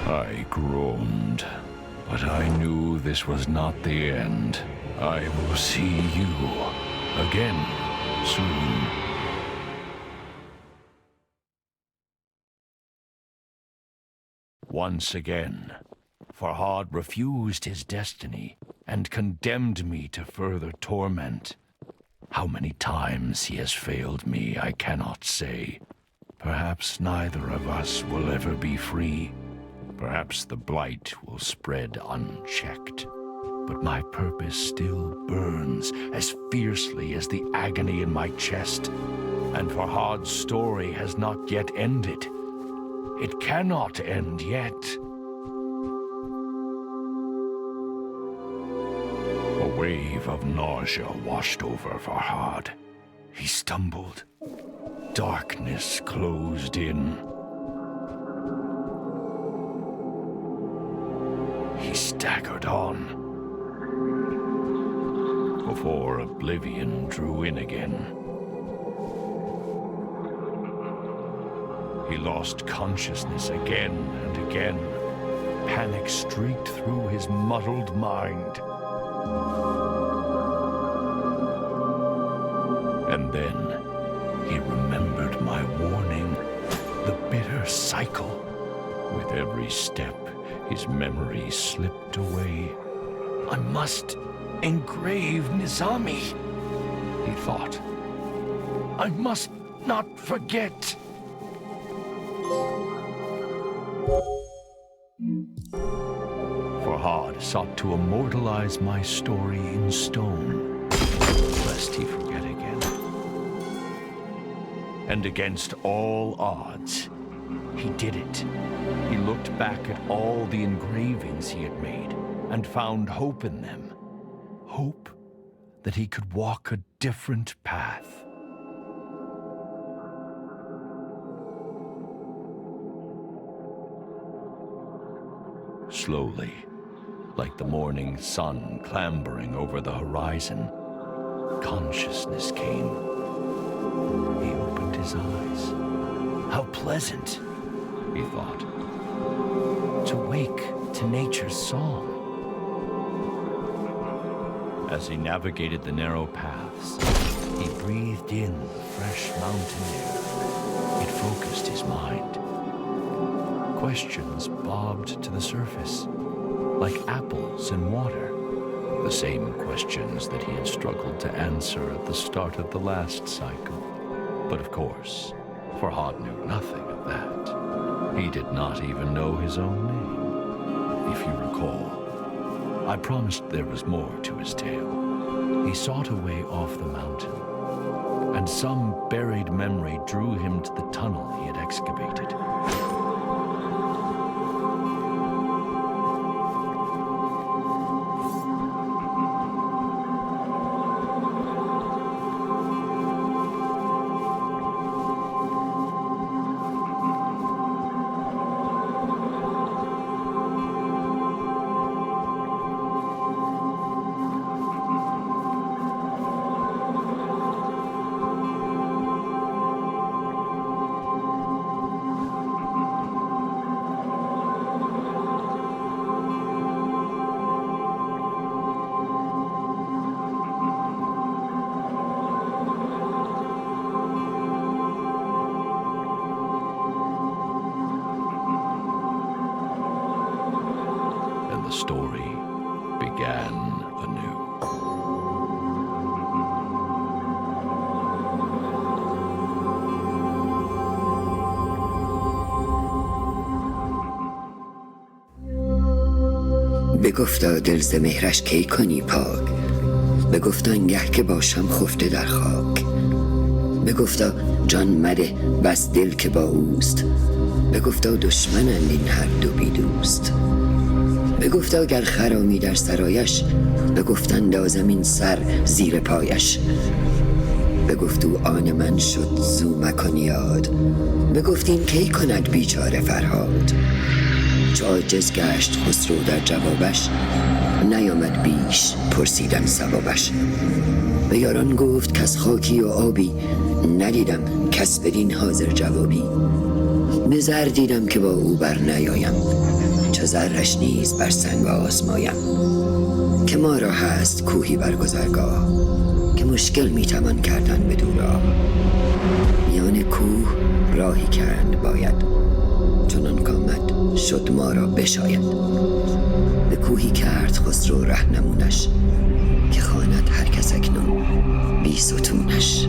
I groaned, but I knew this was not the end. I will see you again soon. Once again, Farhad refused his destiny and condemned me to further torment. How many times he has failed me, I cannot say. Perhaps neither of us will ever be free. Perhaps the blight will spread unchecked. But my purpose still burns as fiercely as the agony in my chest. And Farhad's story has not yet ended. It cannot end yet. A wave of nausea washed over Farhad. He stumbled. Darkness closed in. He staggered on. Before oblivion drew in again. He lost consciousness again and again. Panic streaked through his muddled mind. And then he remembered my warning, the bitter cycle. With every step, his memory slipped away. I must engrave Nizami, he thought. I must not forget. Farhad sought to immortalize my story in stone, lest he forget again. And against all odds, he did it. He looked back at all the engravings he had made and found hope in them. Hope that he could walk a different path. Slowly, like the morning sun clambering over the horizon, consciousness came. He opened his eyes. How pleasant, he thought, to wake to nature's song. As he navigated the narrow paths, he breathed in the fresh mountain air. It focused his mind. questions bobbed to the surface, like apples in water. The same questions that he had struggled to answer at the start of the last cycle. But of course, Farhad knew nothing of that. He did not even know his own name. If you recall, I promised there was more to his tale. He sought a way off the mountain, and some buried memory drew him to the tunnel he had excavated. The story began anew. بگفتا دل ز مهرش کی کنی پاک، بگفتا آنگه که باشم خفته در خاک، بگفتا جان مده بس دل که با اوست، بگفتا دشمنند این هر دو بی دوست، بگفتا گر خرامی در سرایش، بگفت اندازم این سر زیر پایش، بگفت او آن من شد زو مکن یاد، بگفت این کی کند بیچاره فرهاد. چو عاجز گشت خسرو در جوابش، نیامد بیش پرسیدن سبابش. به یاران گفت کز خاکی و آبی، ندیدم کس بدین حاضر جوابی. به زر دیدم که با او بر نیایم، چو زرش نیز بر سنگ آزمایم. که ما را هست کوهی بر گذرگاه، که مشکل میتوان کردن بدو راه. میان کوه راهی کند باید، چنان کامد شد ما را بشاید. به کوهی کرد خسرو رهنمونش، که خواند هر کس اکنون بی ستونش.